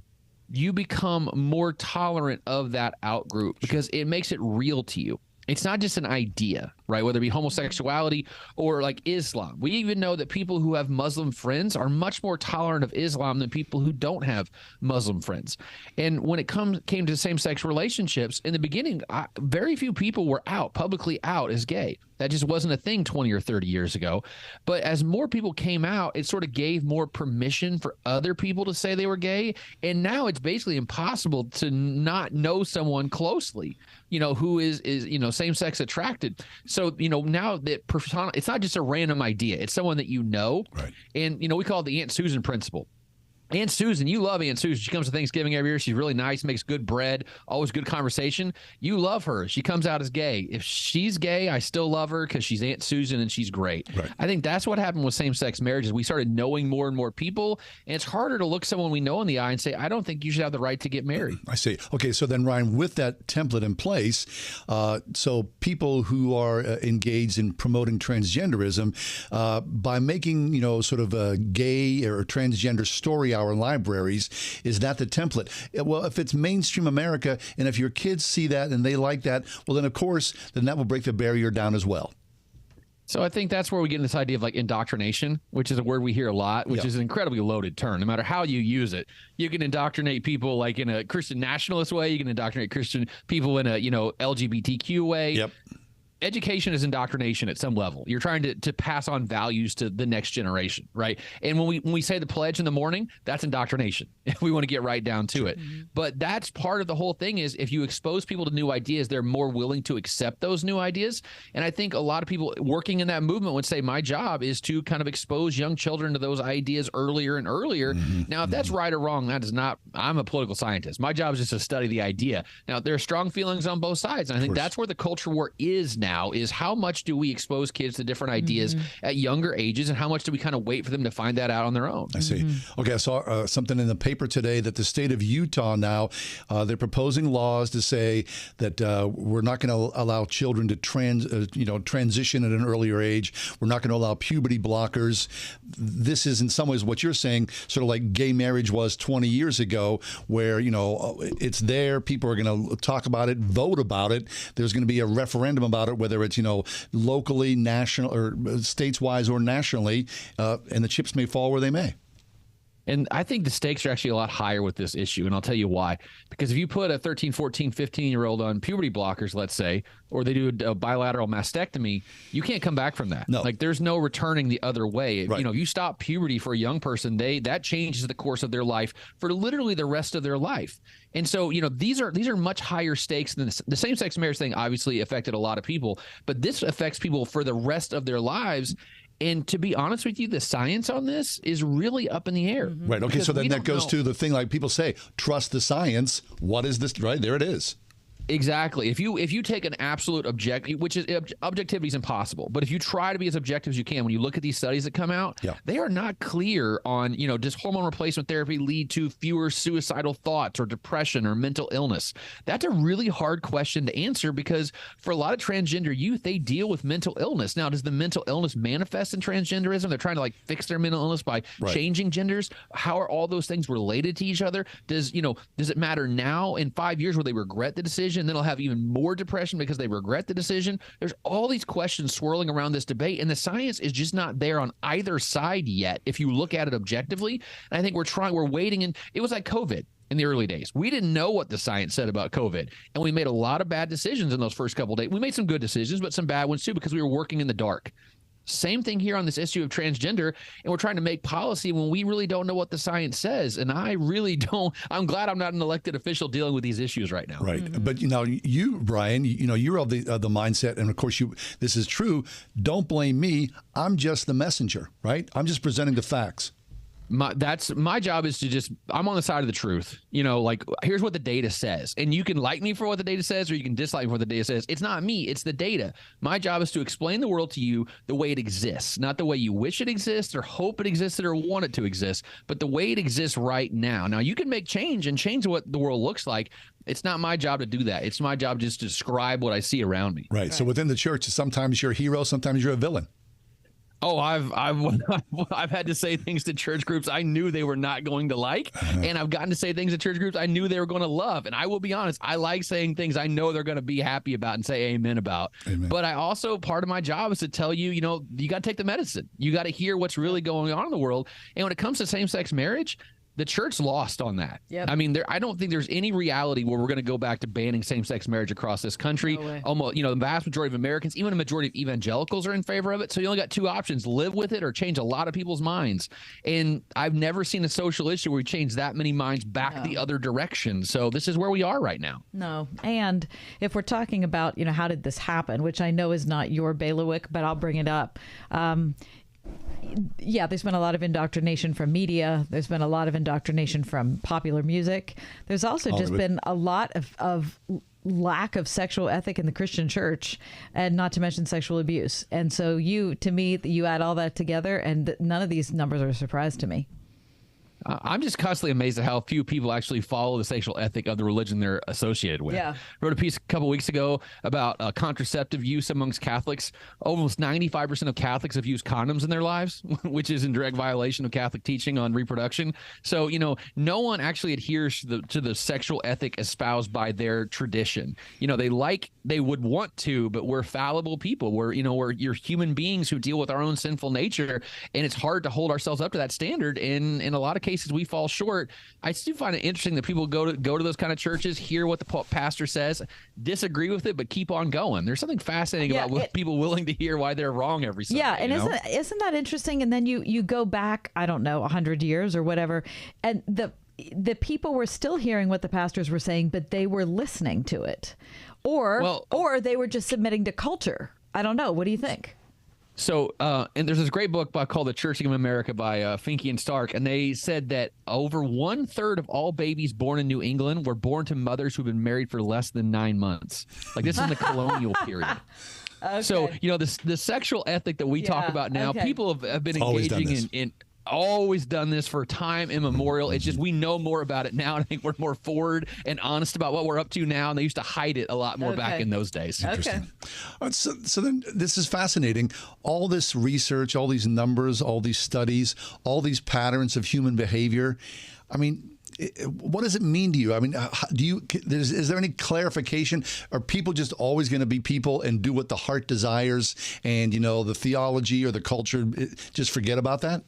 you become more tolerant of that out-group because it makes it real to you. It's not just an idea, right? Whether it be homosexuality or like Islam. We even know that people who have Muslim friends are much more tolerant of Islam than people who don't have Muslim friends. And when it came to same-sex relationships, in the beginning, very few people were publicly out as gay. That just wasn't a thing 20 or 30 years ago. But as more people came out, it sort of gave more permission for other people to say they were gay. And now it's basically impossible to not know someone closely, who is same-sex attracted. So, now that it's not just a random idea. It's someone that you know. Right. And, we call it the Aunt Susan principle. Aunt Susan, you love Aunt Susan. She comes to Thanksgiving every year. She's really nice, makes good bread, always good conversation. You love her. She comes out as gay. If she's gay, I still love her because she's Aunt Susan and she's great. Right. I think that's what happened with same-sex marriages. We started knowing more and more people, and it's harder to look someone we know in the eye and say, I don't think you should have the right to get married. I see. Okay, so then, Ryan, with that template in place, so people who are engaged in promoting transgenderism, by making, sort of a gay or transgender story hour libraries, is that the template? Well, if it's mainstream America and if your kids see that and they like that, well, then of course, then that will break the barrier down as well. So I think that's where we get this idea of like indoctrination, which is a word we hear a lot, which is an incredibly loaded term. No matter how you use it, you can indoctrinate people like in a Christian nationalist way. You can indoctrinate Christian people in a, LGBTQ way. Yep. Education is indoctrination at some level. You're trying to pass on values to the next generation, right? And when we say the pledge in the morning, that's indoctrination. If we want to get right down to it. But that's part of the whole thing is if you expose people to new ideas, they're more willing to accept those new ideas. And I think a lot of people working in that movement would say my job is to kind of expose young children to those ideas earlier and earlier. Now, if that's right or wrong, that is not, I'm a political scientist. My job is just to study the idea. Now, there are strong feelings on both sides. And I think that's where the culture war is now, is how much do we expose kids to different ideas at younger ages, and how much do we kind of wait for them to find that out on their own? I see. Okay, I saw something in the paper today that the state of Utah now, they're proposing laws to say that we're not going to allow children to transition at an earlier age. We're not going to allow puberty blockers. This is in some ways what you're saying, sort of like gay marriage was 20 years ago, where, it's there. People are going to talk about it, vote about it. There's going to be a referendum about it, whether it's, locally, national, or states-wise or nationally, and the chips may fall where they may. And I think the stakes are actually a lot higher with this issue, and I'll tell you why. Because if you put a 13, 14, 15-year-old on puberty blockers, let's say, or they do a bilateral mastectomy, you can't come back from that. No. Like, there's no returning the other way. Right. If you stop puberty for a young person, that changes the course of their life for literally the rest of their life. And so, these are much higher stakes than the same-sex marriage thing. Obviously affected a lot of people, but this affects people for the rest of their lives. And to be honest with you, the science on this is really up in the air. Right. Okay. So then that goes to the thing like people say, trust the science. What is this? Right. There it is. Exactly. If you take an absolute objective, which is objectivity is impossible, but if you try to be as objective as you can, when you look at these studies that come out, they are not clear on, does hormone replacement therapy lead to fewer suicidal thoughts or depression or mental illness? That's a really hard question to answer because for a lot of transgender youth, they deal with mental illness. Now, does the mental illness manifest in transgenderism? They're trying to fix their mental illness by changing genders. How are all those things related to each other? Does it matter now in 5 years where they regret the decision? And then they'll have even more depression because they regret the decision. There's all these questions swirling around this debate, and the science is just not there on either side yet if you look at it objectively. And I think we're waiting, and it was like COVID in the early days. We didn't know what the science said about COVID, and we made a lot of bad decisions in those first couple of days. We made some good decisions, but some bad ones too because we were working in the dark. Same thing here on this issue of transgender, and we're trying to make policy when we really don't know what the science says. And I really don't. I'm glad I'm not an elected official dealing with these issues right now. Right. But you, Brian, you're of the mindset, and of course this is true. Don't blame me. I'm just the messenger, right? I'm just presenting the facts. My job is to I'm on the side of the truth. Here's what the data says. And you can like me for what the data says, or you can dislike me for what the data says. It's not me, it's the data. My job is to explain the world to you the way it exists, not the way you wish it exists or hope it existed or want it to exist, but the way it exists right now. Now, you can make change and change what the world looks like. It's not my job to do that. It's my job just to describe what I see around me. Right. So within the church, sometimes you're a hero, sometimes you're a villain. Oh, I've had to say things to church groups I knew they were not going to like, and I've gotten to say things to church groups I knew they were going to love. And I will be honest, I like saying things I know they're going to be happy about and say amen about. Amen. But I also, part of my job is to tell you, you got to take the medicine. You got to hear what's really going on in the world. And when it comes to same-sex marriage, the church lost on that. Yep. I mean, I don't think there's any reality where we're going to go back to banning same-sex marriage across this country. No way. Almost, the vast majority of Americans, even a majority of evangelicals are in favor of it. So you only got two options: live with it or change a lot of people's minds. And I've never seen a social issue where we change that many minds back the other direction. So this is where we are right now. No. And if we're talking about, how did this happen, which I know is not your bailiwick, but I'll bring it up. There's been a lot of indoctrination from media. There's been a lot of indoctrination from popular music. There's also been a lot of lack of sexual ethic in the Christian church, and not to mention sexual abuse. And so you add all that together, and none of these numbers are a surprise to me. I'm just constantly amazed at how few people actually follow the sexual ethic of the religion they're associated with. Yeah. I wrote a piece a couple weeks ago about contraceptive use amongst Catholics. Almost 95% of Catholics have used condoms in their lives, which is in direct violation of Catholic teaching on reproduction. So, no one actually adheres to the sexual ethic espoused by their tradition. They would want to, but we're fallible people. You're human beings who deal with our own sinful nature, and it's hard to hold ourselves up to that standard. In a lot of cases, we fall short. I still find it interesting that people go to those kind of churches, hear what the pastor says, disagree with it, but keep on going. There's something fascinating about people willing to hear why they're wrong every Sunday. Yeah, and isn't that interesting? And then you go back, I don't know, 100 years or whatever, and the people were still hearing what the pastors were saying, but they were listening to it, or they were just submitting to culture. I don't know. What do you think? So, and there's this great book called The Churching of America by Finke and Stark, and they said that over 1/3 of all babies born in New England were born to mothers who've been married for less than 9 months. Like, this is the colonial period. Okay. So, the sexual ethic that we talk about now, people have been engaging in always done this for time immemorial. It's just we know more about it now, and I think we're more forward and honest about what we're up to now, and they used to hide it a lot more back in those days. Interesting. So then this is fascinating. All this research, all these numbers, all these studies, all these patterns of human behavior. I mean, what does it mean to you? I mean, is there any clarification? Are people just always going to be people and do what the heart desires, and the theology or the culture, just forget about that?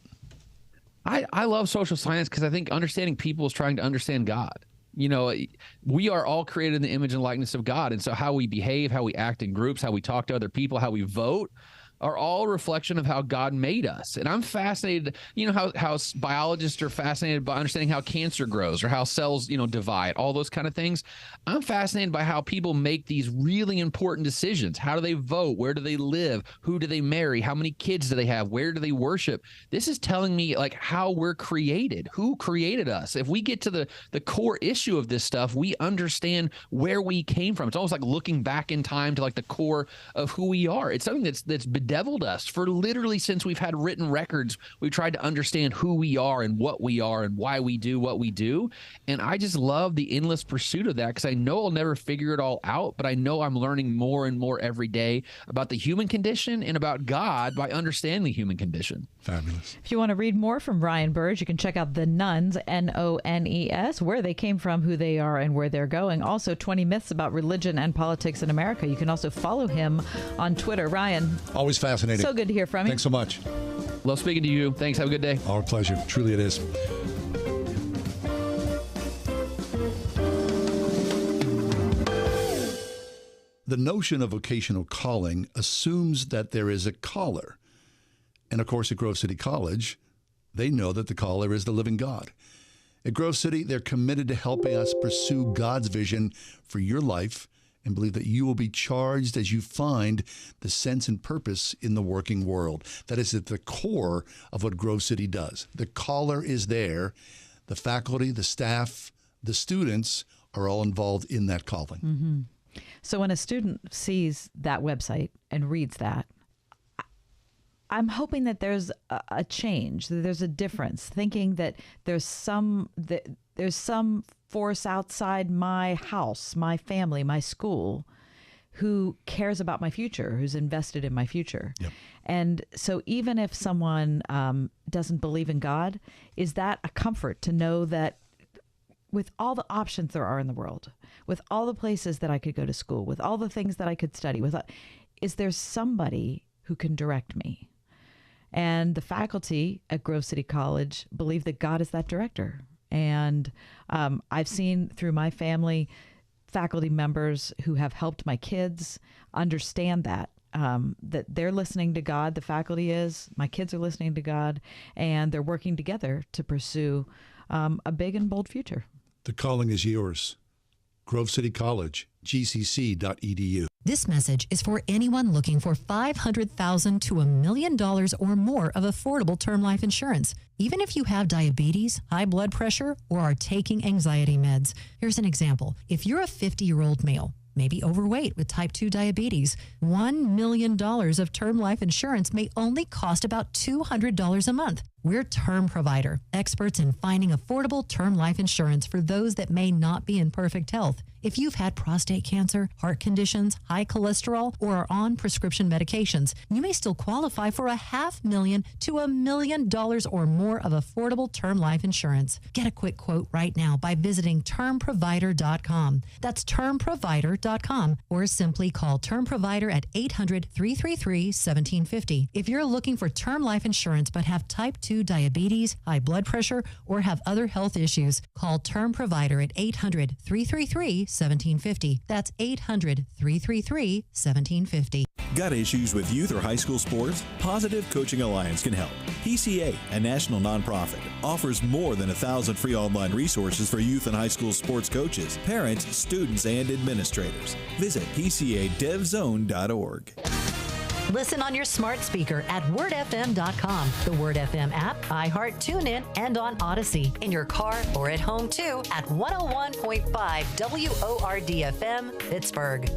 I love social science because I think understanding people is trying to understand God. We are all created in the image and likeness of God. And so how we behave, how we act in groups, how we talk to other people, how we vote, are all a reflection of how God made us. And I'm fascinated, how biologists are fascinated by understanding how cancer grows or how cells, divide, all those kind of things. I'm fascinated by how people make these really important decisions. How do they vote? Where do they live? Who do they marry? How many kids do they have? Where do they worship? This is telling me like how we're created, who created us. If we get to the core issue of this stuff, we understand where we came from. It's almost like looking back in time to like the core of who we are. It's something that's bedeviled us for literally since we've had written records. We've tried to understand who we are and what we are and why we do what we do. And I just love the endless pursuit of that because I know I'll never figure it all out, but I know I'm learning more and more every day about the human condition and about God by understanding the human condition. Fabulous. If you want to read more from Ryan Burge, you can check out The Nuns, Nones, where they came from, who they are, and where they're going. Also, 20 myths about religion and politics in America. You can also follow him on Twitter. Ryan. Always fascinating. So good to hear from you. Thanks so much. Love speaking to you. Thanks. Have a good day. Our pleasure. Truly it is. The notion of vocational calling assumes that there is a caller. And of course, at Grove City College, they know that the caller is the living God. At Grove City, they're committed to helping us pursue God's vision for your life and believe that you will be charged as you find the sense and purpose in the working world. That is at the core of what Grove City does. The caller is there. The faculty, the staff, the students are all involved in that calling. Mm-hmm. So when a student sees that website and reads that, I'm hoping that there's a change, that there's a difference, thinking that there's some force outside my house, my family, my school, who cares about my future, who's invested in my future. Yep. And so even if someone doesn't believe in God, is that a comfort to know that with all the options there are in the world, with all the places that I could go to school, with all the things that I could study, is there somebody who can direct me? And the faculty at Grove City College believe that God is that director. And I've seen through my family faculty members who have helped my kids understand that they're listening to God, the faculty is, my kids are listening to God, and they're working together to pursue a big and bold future. The calling is yours. Grove City College, gcc.edu. This message is for anyone looking for $500,000 to $1 million or more of affordable term life insurance. Even if you have diabetes, high blood pressure, or are taking anxiety meds. Here's an example. If you're a 50-year-old male, maybe overweight with type 2 diabetes, $1 million of term life insurance may only cost about $200 a month. We're Term Provider, experts in finding affordable term life insurance for those that may not be in perfect health. If you've had prostate cancer, heart conditions, high cholesterol, or are on prescription medications, you may still qualify for $500,000 to $1 million or more of affordable term life insurance. Get a quick quote right now by visiting termprovider.com. That's termprovider.com, or simply call Term Provider at 800-333-1750. If you're looking for term life insurance but have type 2 diabetes, high blood pressure, or have other health issues, call Term Provider at 800-333-1750. That's 800-333-1750. Got issues with youth or high school sports? Positive Coaching Alliance can help. PCA, a national nonprofit, offers more than 1,000 free online resources for youth and high school sports coaches, parents, students, and administrators. Visit PCADevZone.org. Listen on your smart speaker at wordfm.com, the Word FM app, iHeart, TuneIn, and on Odyssey. In your car or at home, too, at 101.5 WORD-FM, Pittsburgh.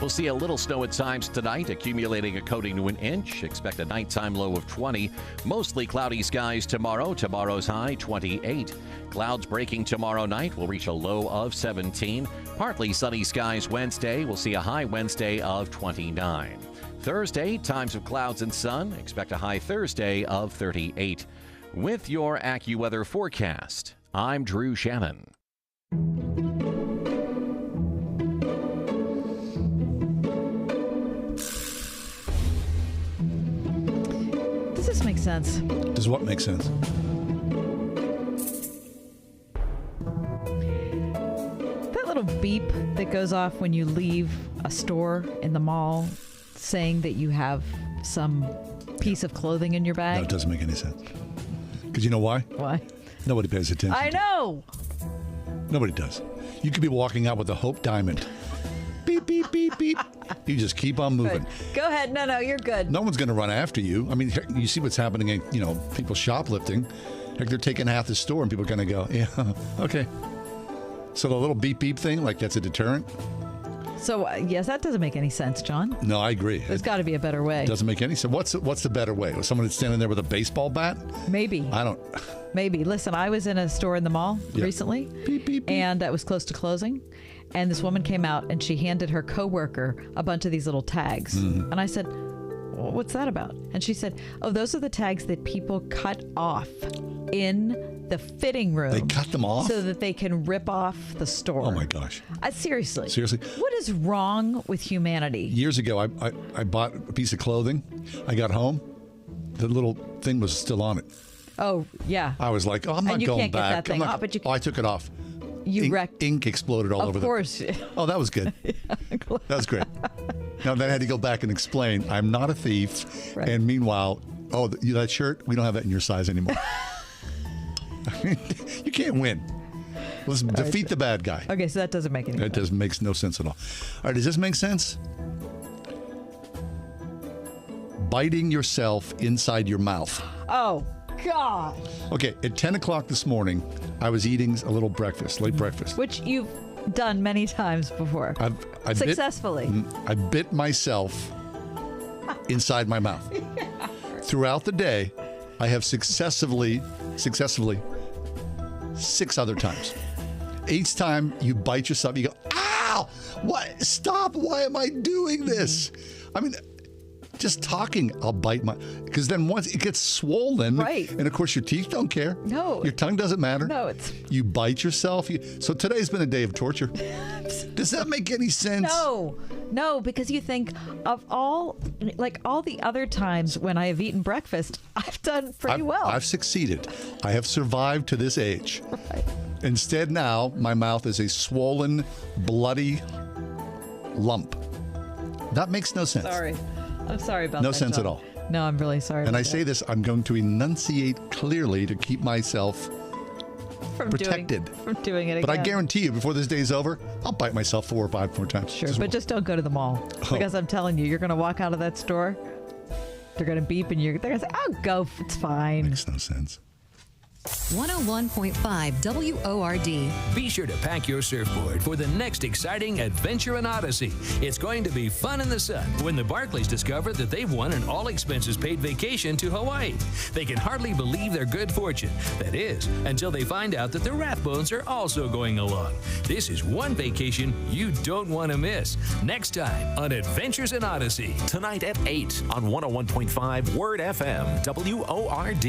We'll see a little snow at times tonight, accumulating a coating to an inch. Expect a nighttime low of 20. Mostly cloudy skies tomorrow. Tomorrow's high, 28. Clouds breaking tomorrow night. Will reach a low of 17. Partly sunny skies Wednesday. We'll see a high Wednesday of 29. Thursday, times of clouds and sun. Expect a high Thursday of 38. With your AccuWeather forecast, I'm Drew Shannon. Does this make sense? Does what make sense? That little beep that goes off when you leave a store in the mall saying that you have some piece of clothing in your bag? No, it doesn't make any sense. Because you know why? Why? Nobody pays attention. I know. Nobody does. You could be walking out with a Hope Diamond. Beep, beep, beep, beep. You just keep on moving. Good. Go ahead. No, you're good. No one's going to run after you. I mean, you see what's happening in, people shoplifting. Like they're taking half the store and people are going to go, yeah, okay. So the little beep, beep thing, like that's a deterrent? So, yes, that doesn't make any sense, John. No, I agree. There's got to be a better way. It doesn't make any sense. What's the better way? Was someone that's standing there with a baseball bat? Maybe. I don't. Maybe. Listen, I was in a store in the mall recently, beep, beep, beep. And it was close to closing. And this woman came out and she handed her coworker a bunch of these little tags. Mm-hmm. And I said, well, what's that about? And she said, oh, those are the tags that people cut off in the fitting room. They cut them off? So that they can rip off the store. Oh, my gosh. Seriously. Seriously? What is wrong with humanity? Years ago, I bought a piece of clothing. I got home. The little thing was still on it. Oh, yeah. I was like, oh, I'm not you going can't back. Get that thing off, but I took it off. You wrecked. Ink exploded all over Of course. Oh, that was good. That was great. Now, then I had to go back and explain, I'm not a thief. Right. And meanwhile, that shirt, we don't have that in your size anymore. I mean, you can't win. Let's defeat the bad guy. Okay, so that doesn't make any sense. It makes no sense at all. All right, does this make sense? Biting yourself inside your mouth. Oh, God. Okay, at 10 o'clock this morning, I was eating a little breakfast, late breakfast. Which you've done many times before. Successfully. I bit myself inside my mouth. Yeah. Throughout the day, I have successively 6 other times. Each time you bite yourself, you go, ow! What? Stop! Why am I doing this? I mean, just talking, I'll bite because then once it gets swollen, right? And of course your teeth don't care. No, your tongue doesn't matter. No, you bite yourself. So today's been a day of torture. Does that make any sense? No, because you think of all the other times when I have eaten breakfast, I've done pretty well. I've succeeded. I have survived to this age. Right. Instead, now my mouth is a swollen, bloody lump. That makes no sense. Sorry. I'm sorry about that. No sense at all. No, I'm really sorry. And I say this, I'm going to enunciate clearly to keep myself protected from doing it again. But I guarantee you, before this day's over, I'll bite myself 4 or 5 more times. Sure, but just don't go to the mall. Because I'm telling you, you're going to walk out of that store, they're going to beep, and they're going to say, oh, go, it's fine. Makes no sense. 101.5 WORD. Be sure to pack your surfboard for the next exciting adventure in Odyssey. It's going to be fun in the sun when the Barclays discover that they've won an all-expenses-paid vacation to Hawaii. They can hardly believe their good fortune. That is, until they find out that the Rathbones are also going along. This is one vacation you don't want to miss. Next time on Adventures in Odyssey. Tonight at 8 on 101.5 Word FM, WORD.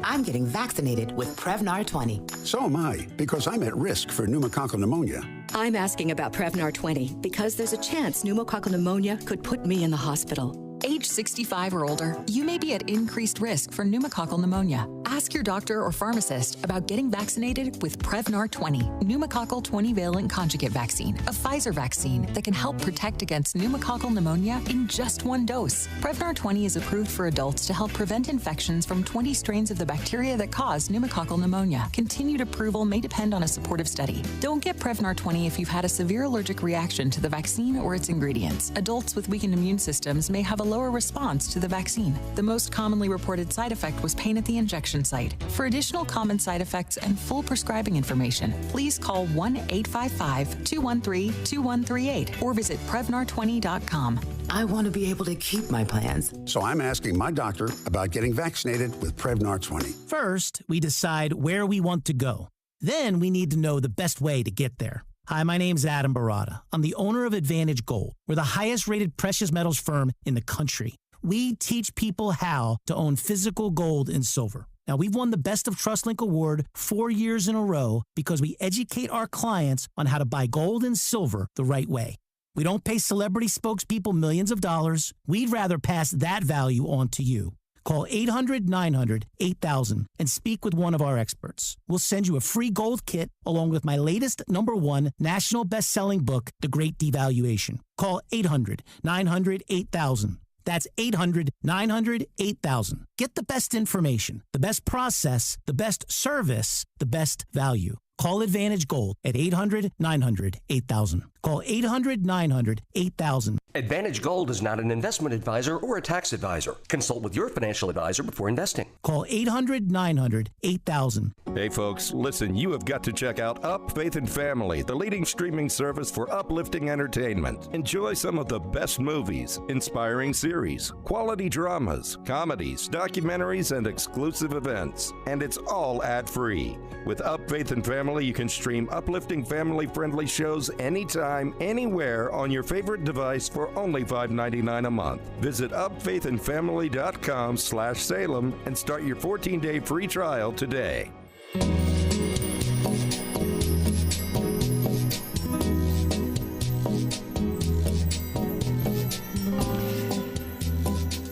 I'm getting vaccinated with Prevnar 20. So am I, because I'm at risk for pneumococcal pneumonia. I'm asking about Prevnar 20 because there's a chance pneumococcal pneumonia could put me in the hospital. Age 65 or older, you may be at increased risk for pneumococcal pneumonia. Ask your doctor or pharmacist about getting vaccinated with Prevnar 20, pneumococcal 20-valent conjugate vaccine, a Pfizer vaccine that can help protect against pneumococcal pneumonia in just one dose. Prevnar 20 is approved for adults to help prevent infections from 20 strains of the bacteria that cause pneumococcal pneumonia. Continued approval may depend on a supportive study. Don't get Prevnar 20 if you've had a severe allergic reaction to the vaccine or its ingredients. Adults with weakened immune systems may have a lower response to the vaccine. The most commonly reported side effect was pain at the injection site. For additional common side effects and full prescribing information, please call 1-855-213-2138 or visit Prevnar20.com. I want to be able to keep my plans. So I'm asking my doctor about getting vaccinated with Prevnar 20. First, we decide where we want to go. Then we need to know the best way to get there. Hi, my name's Adam Barada. I'm the owner of Advantage Gold. We're the highest-rated precious metals firm in the country. We teach people how to own physical gold and silver. Now, we've won the Best of TrustLink Award 4 years in a row because we educate our clients on how to buy gold and silver the right way. We don't pay celebrity spokespeople millions of dollars. We'd rather pass that value on to you. Call 800-900-8000 and speak with one of our experts. We'll send you a free gold kit along with my latest #1 national best-selling book, The Great Devaluation. Call 800-900-8000. That's 800-900-8000. Get the best information, the best process, the best service, the best value. Call Advantage Gold at 800-900-8000. Call 800-900-8000. Advantage Gold is not an investment advisor or a tax advisor. Consult with your financial advisor before investing. Call 800-900-8000. Hey folks, listen, you have got to check out Up Faith and Family, the leading streaming service for uplifting entertainment. Enjoy some of the best movies, inspiring series, quality dramas, comedies, documentaries, and exclusive events. And it's all ad-free. With Up Faith and Family, you can stream uplifting family-friendly shows anytime, anywhere on your favorite device for only $5.99 a month. Visit upfaithandfamily.com/Salem and start your 14-day free trial today.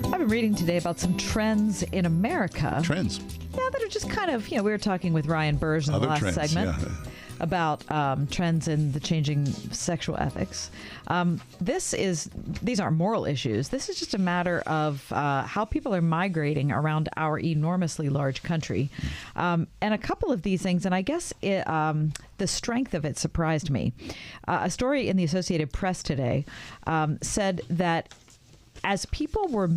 I've been reading today about some trends in America. Trends? Yeah, that are just kind of, we were talking with Ryan Burge in the last segment about trends in the changing sexual ethics. These aren't moral issues. This is just a matter of how people are migrating around our enormously large country. And a couple of these things, and I guess the strength of it surprised me. A story in the Associated Press today said that as people were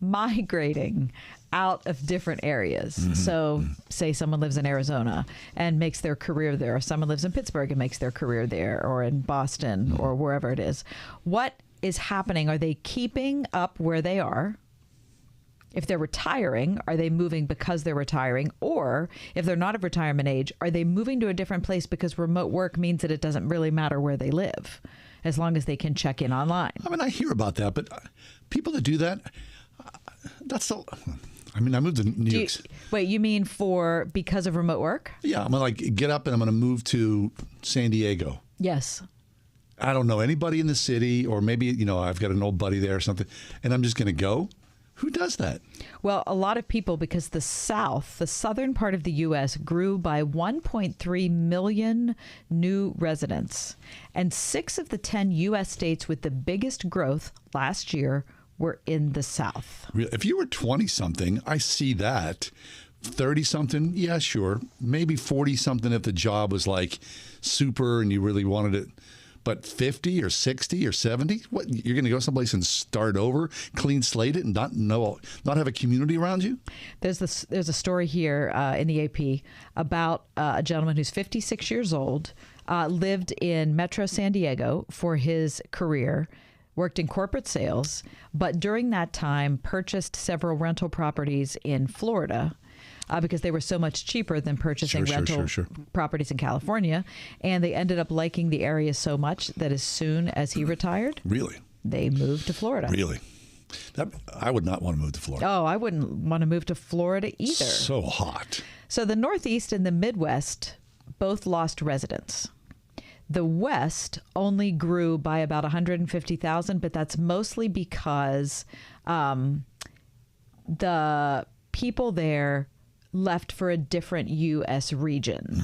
migrating out of different areas. Mm-hmm. So say someone lives in Arizona and makes their career there, or someone lives in Pittsburgh and makes their career there, or in Boston or wherever it is. What is happening? Are they keeping up where they are? If they're retiring, are they moving because they're retiring? Or if they're not of retirement age, are they moving to a different place because remote work means that it doesn't really matter where they live, as long as they can check in online? I mean, I hear about that, but people that do that, I moved to New York. Wait, you mean because of remote work? Yeah, I'm going to get up and I'm going to move to San Diego. Yes. I don't know anybody in the city, or maybe, I've got an old buddy there or something, and I'm just going to go. Who does that? Well, a lot of people, because the southern part of the U.S. grew by 1.3 million new residents. And 6 of the 10 U.S. states with the biggest growth last year were in the South. If you were 20-something, I see that. 30-something, yeah, sure. Maybe 40-something if the job was like super and you really wanted it. But 50 or 60 or 70? What, you're going to go someplace and start over, clean slate it, and not have a community around you? There's a story here in the AP about a gentleman who's 56 years old, lived in Metro San Diego for his career, worked in corporate sales, but during that time purchased several rental properties in Florida. Because they were so much cheaper than purchasing rental properties in California. And they ended up liking the area so much that as soon as he retired, they moved to Florida. Really? I would not want to move to Florida. Oh, I wouldn't want to move to Florida either. So hot. So the Northeast and the Midwest both lost residents. The West only grew by about 150,000, but that's mostly because the people there left for a different U.S. region.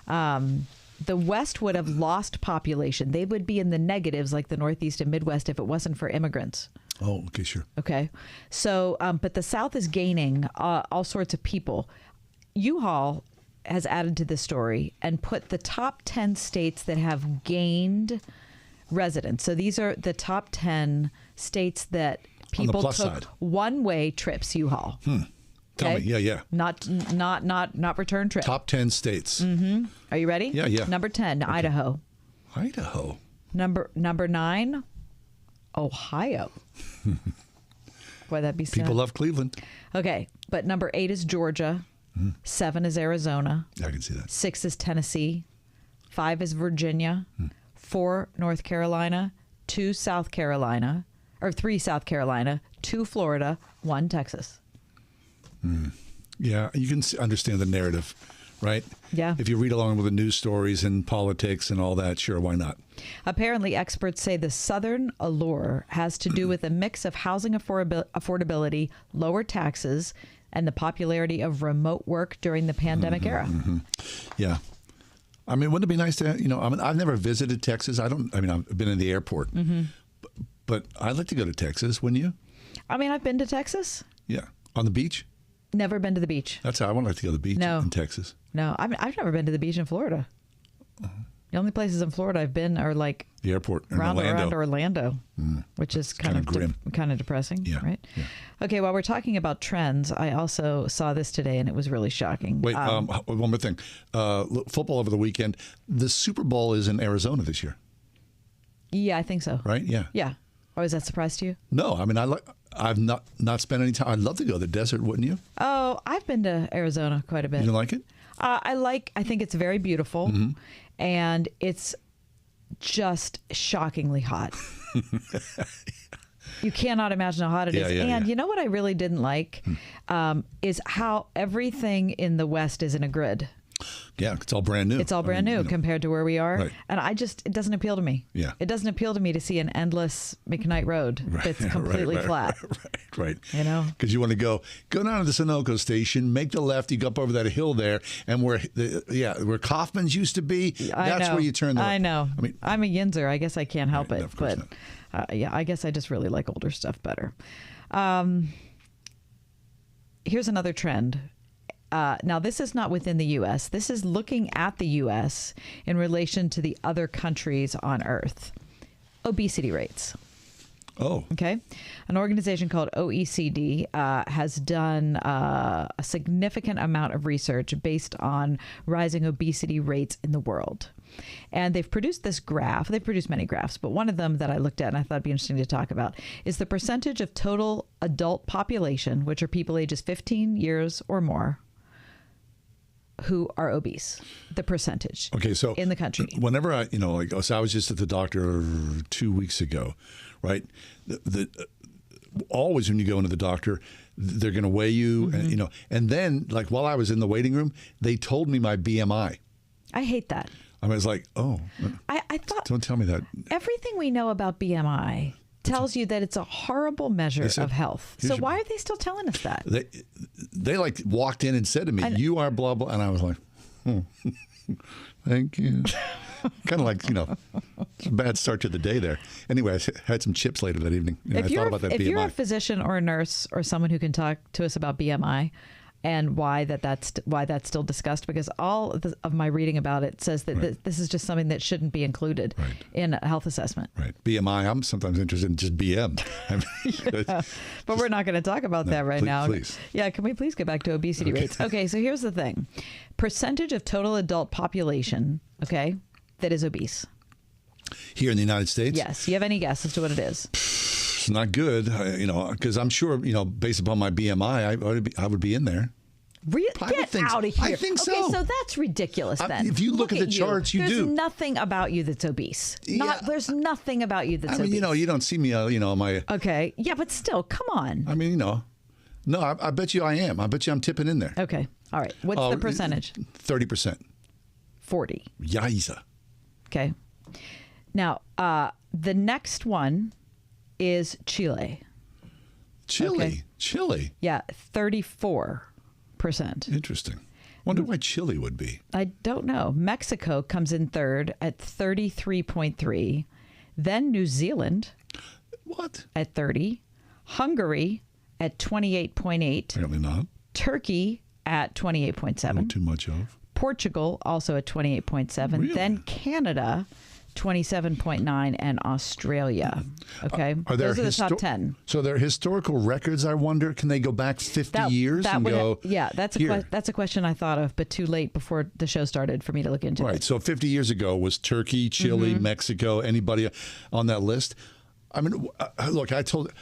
The West would have lost population. They would be in the negatives like the Northeast and Midwest if it wasn't for immigrants. Oh, okay, sure. Okay. So, but the South is gaining all sorts of people. U-Haul has added to this story and put the top 10 states that have gained residents. So these are the top 10 states that people took one-way trips, U-Haul. Tell me, yeah. Not return trip. Top 10 states. Mm-hmm. Are you ready? Yeah. Number 10, okay. Idaho. Idaho. Number 9, Ohio. Boy, that'd be sad. People love Cleveland. Okay, but number 8 is Georgia. 7 is Arizona. I can see that. 6 is Tennessee. 5 is Virginia. 4 North Carolina. 2 South Carolina, or 3 South Carolina. 2 Florida. 1 Texas. Yeah, you can understand the narrative right? Yeah. If you read along with the news stories and politics and all that, sure, why not? Apparently, experts say the Southern allure has to do with a mix of housing affordability, lower taxes, and the popularity of remote work during the pandemic era. Yeah. I mean, wouldn't it be nice to, I've never visited Texas. I've been in the airport, but I'd like to go to Texas, wouldn't you? I mean, I've been to Texas. Yeah. On the beach? Never been to the beach. That's how I would like to go to the beach in Texas. No, I've never been to the beach in Florida. The only places in Florida I've been are like the airport around Orlando, which is kind of grim, kind of depressing, right? Yeah. Okay, while we're talking about trends, I also saw this today, and it was really shocking. Wait, one more thing. Football over the weekend. The Super Bowl is in Arizona this year. Yeah, I think so. Right? Yeah. Yeah. Oh, is that a surprise to you? No, I mean, I've not spent any time. I'd love to go to the desert, wouldn't you? Oh, I've been to Arizona quite a bit. You like it? I think it's very beautiful, and it's just shockingly hot. You cannot imagine how hot it is. And you know what I really didn't like is how everything in the West is in a grid. Yeah, it's all brand new. It's all brand new compared to where we are. Right. And it doesn't appeal to me. Yeah. It doesn't appeal to me to see an endless McKnight Road that's completely flat. Right. You know? Because you want to go down to the Sunoco station, make the left, you go up over that hill there, and where Kaufman's used to be, that's where you turn the left. I know. I mean, I'm a Yinzer. I guess I can't help it. No, of course but I guess I just really like older stuff better. Here's another trend. Now, this is not within the U.S. This is looking at the U.S. in relation to the other countries on Earth. Obesity rates. Oh. Okay. An organization called OECD has done a significant amount of research based on rising obesity rates in the world. And they've produced this graph. They've produced many graphs, but one of them that I looked at and I thought would be interesting to talk about is the percentage of total adult population, which are people ages 15 years or more, who are obese, the percentage. Okay, so in the country. Whenever I was just at the doctor 2 weeks ago, right? Always when you go into the doctor, they're going to weigh you, and then like while I was in the waiting room, they told me my BMI. I hate that. I was like, oh, I thought. Don't tell me that. Everything we know about BMI tells you that it's a horrible measure of health. So why are they still telling us that? They like walked in and said to me, you are blah, blah. And I was like, thank you. Kind of like, it's a bad start to the day there. Anyway, I had some chips later that evening. I thought about that BMI. If you're a physician or a nurse or someone who can talk to us about BMI and why that's still discussed, because all of my reading about it says that this is just something that shouldn't be included in a health assessment. Right. BMI, I'm sometimes interested in just BM. But we're not going to talk about that right now. Please. Yeah, can we please get back to obesity rates? Okay, so here's the thing. Percentage of total adult population, that is obese. Here in the United States? Yes. You have any guess as to what it is? It's not good, because I'm sure, based upon my BMI, I would be in there. Get out of here. I think so. Okay, so that's ridiculous then. If you look at the charts, you do. There's nothing about you that's obese. There's nothing about you that's obese. You don't see me, my... Okay. Yeah, but still, come on. I mean, no, I bet you I am. I bet you I'm tipping in there. Okay. All right. What's the percentage? 30%. 40. Yikes. Okay. Now, the next one is Chile. Chile? Chile? Yeah, 34%. Interesting. Wonder why Chile would be. I don't know. Mexico comes in third at 33.3. Then New Zealand. What? At 30. Hungary at 28.8. Apparently not. Turkey at 28.7. Not too much of. Portugal also at 28.7. Really? Then Canada, 27.9, and Australia. Okay, those are the top 10. So their historical records, I wonder, can they go back 50 years and go? Yeah, that's a question I thought of, but too late before the show started for me to look into. Right. So 50 years ago was Turkey, Chile, Mexico. Anybody on that list? I mean, look, I told.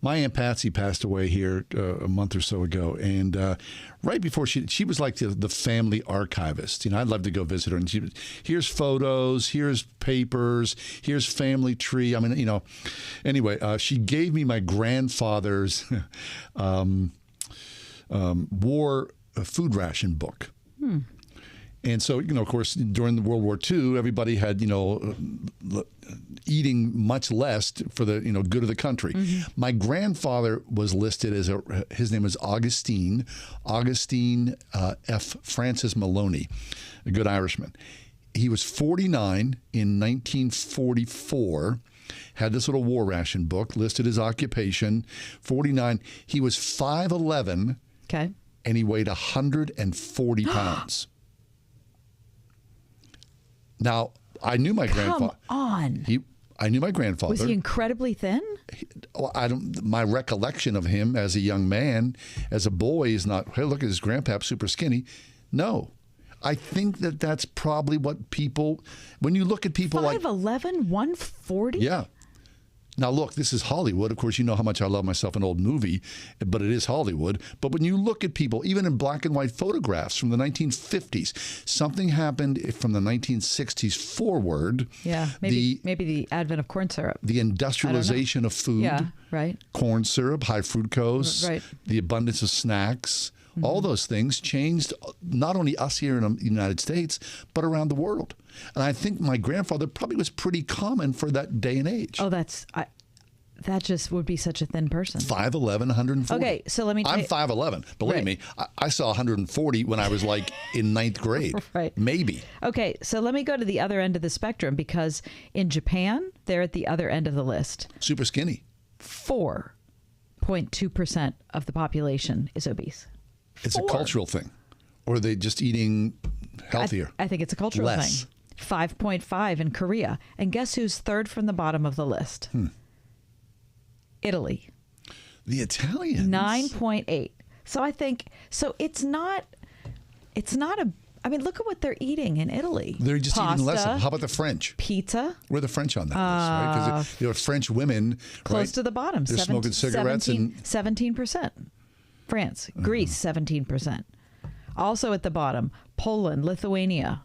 My Aunt Patsy passed away here a month or so ago, and right before she was like the family archivist. I'd love to go visit her. And here's photos, here's papers, here's family tree. I mean, anyway, she gave me my grandfather's war food ration book. And so, of course, during the World War II, everybody had, eating much less for the, good of the country. My grandfather was listed as his name was Augustine F. Francis Maloney, a good Irishman. He was 49 in 1944, had this little war ration book, listed his occupation, 49. He was 5'11", okay, and he weighed 140 pounds. Now, I knew my grandfather. Come on. I knew my grandfather. Was he incredibly thin? My recollection of him as a young man, as a boy, is not, hey, look at his grandpap, super skinny. No. I think that's probably what people, when you look at people 5'11", 140? Yeah. Now, look, this is Hollywood. Of course, you know how much I love myself an old movie, but it is Hollywood. But when you look at people, even in black and white photographs from the 1950s, something happened from the 1960s forward. Yeah, maybe the advent of corn syrup. The industrialization of food. Yeah, right. Corn syrup, high fructose, right. The abundance of snacks. All those things changed not only us here in the United States, but around the world. And I think my grandfather probably was pretty common for that day and age. Oh, that just would be such a thin person. 5'11", 140. Okay, so let me tell I'm you. 5'11". Believe me, I saw 140 when I was like in 9th grade. Right. Maybe. Okay, so let me go to the other end of the spectrum, because in Japan, they're at the other end of the list. Super skinny. 4.2% of the population is obese. It's a cultural thing. Or are they just eating healthier? I think it's a cultural thing. 5.5 in Korea. And guess who's third from the bottom of the list? Italy. The Italians. 9.8. So I think, it's not I mean, look at what they're eating in Italy. They're just eating less. How about the French? Pizza. We're the French on that list, right? Because there are French women. Close to the bottom. They're smoking cigarettes. 17%. France. Greece, 17%. Also at the bottom, Poland, Lithuania,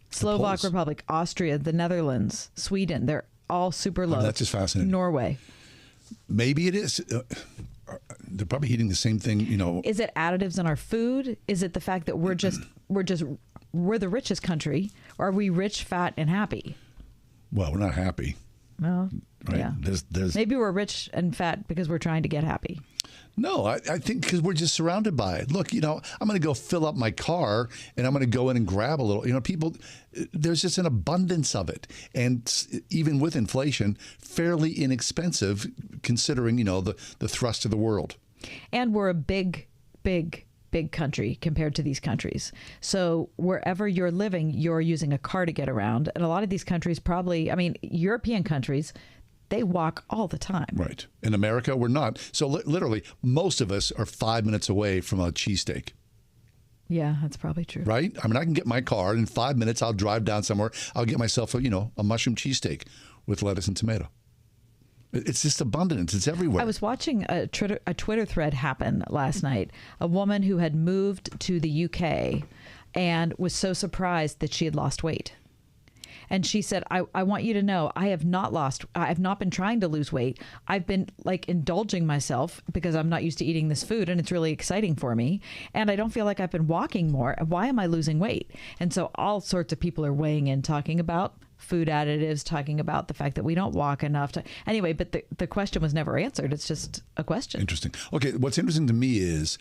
Slovak Republic, Austria, the Netherlands, Sweden. They're all super low. That's just fascinating. Norway. Maybe it is. They're probably eating the same thing, Is it additives in our food? Is it the fact that we're the richest country? Or are we rich, fat, and happy? Well, we're not happy. Well, right? Yeah. There's maybe we're rich and fat because we're trying to get happy. No, I think because we're just surrounded by it. Look, I'm going to go fill up my car and I'm going to go in and grab a little. People, there's just an abundance of it. And even with inflation, fairly inexpensive considering, the thrust of the world. And we're a big country compared to these countries. So wherever you're living, you're using a car to get around. And a lot of these countries European countries, they walk all the time. Right. In America, we're not. So literally, most of us are 5 minutes away from a cheesesteak. Yeah, that's probably true. Right? I mean, I can get my car, and in 5 minutes, I'll drive down somewhere. I'll get myself a mushroom cheesesteak with lettuce and tomato. It's just abundance. It's everywhere. I was watching a Twitter thread happen last night. A woman who had moved to the UK and was so surprised that she had lost weight. And she said, I want you to know, I have not been trying to lose weight. I've been indulging myself because I'm not used to eating this food and it's really exciting for me. And I don't feel like I've been walking more. Why am I losing weight? And so all sorts of people are weighing in, talking about food additives, talking about the fact that we don't walk enough. Anyway, but the question was never answered. It's just a question. Interesting. Okay, what's interesting to me is,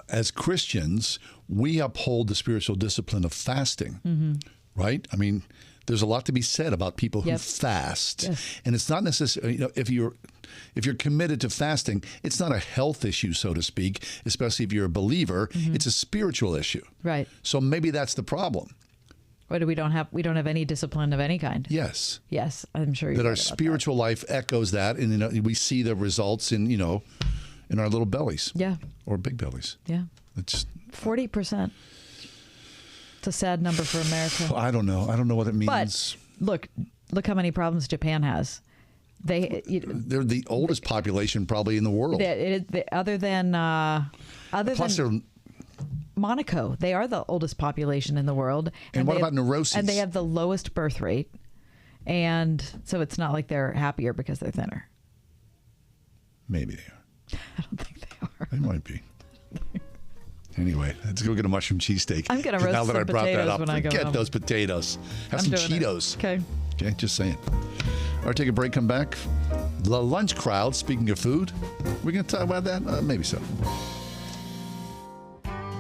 as Christians, we uphold the spiritual discipline of fasting, right? I mean, there's a lot to be said about people who fast. Yes. And it's not necessarily, if you're committed to fasting, it's not a health issue, so to speak, especially if you're a believer. It's a spiritual issue. Right. So maybe that's the problem. Or we don't have any discipline of any kind. Yes. Yes, I'm sure you're that right our spiritual life echoes that, and we see the results in in our little bellies. Yeah. Or big bellies. Yeah. It's 40%. It's a sad number for America. I don't know what it means. But look how many problems Japan has. They're the oldest population probably in the world. Other than they're Monaco, they are the oldest population in the world. And what about neuroses? And they have the lowest birth rate. And so it's not like they're happier because they're thinner. Maybe they are. I don't think they are. They might be. Anyway, let's go get a mushroom cheesesteak. I'm going to roast some potatoes when I go home. Forget those potatoes. Have some Cheetos. Okay. Okay, just saying. All right, take a break, come back. The lunch crowd, speaking of food. We're going to talk about that? Maybe so.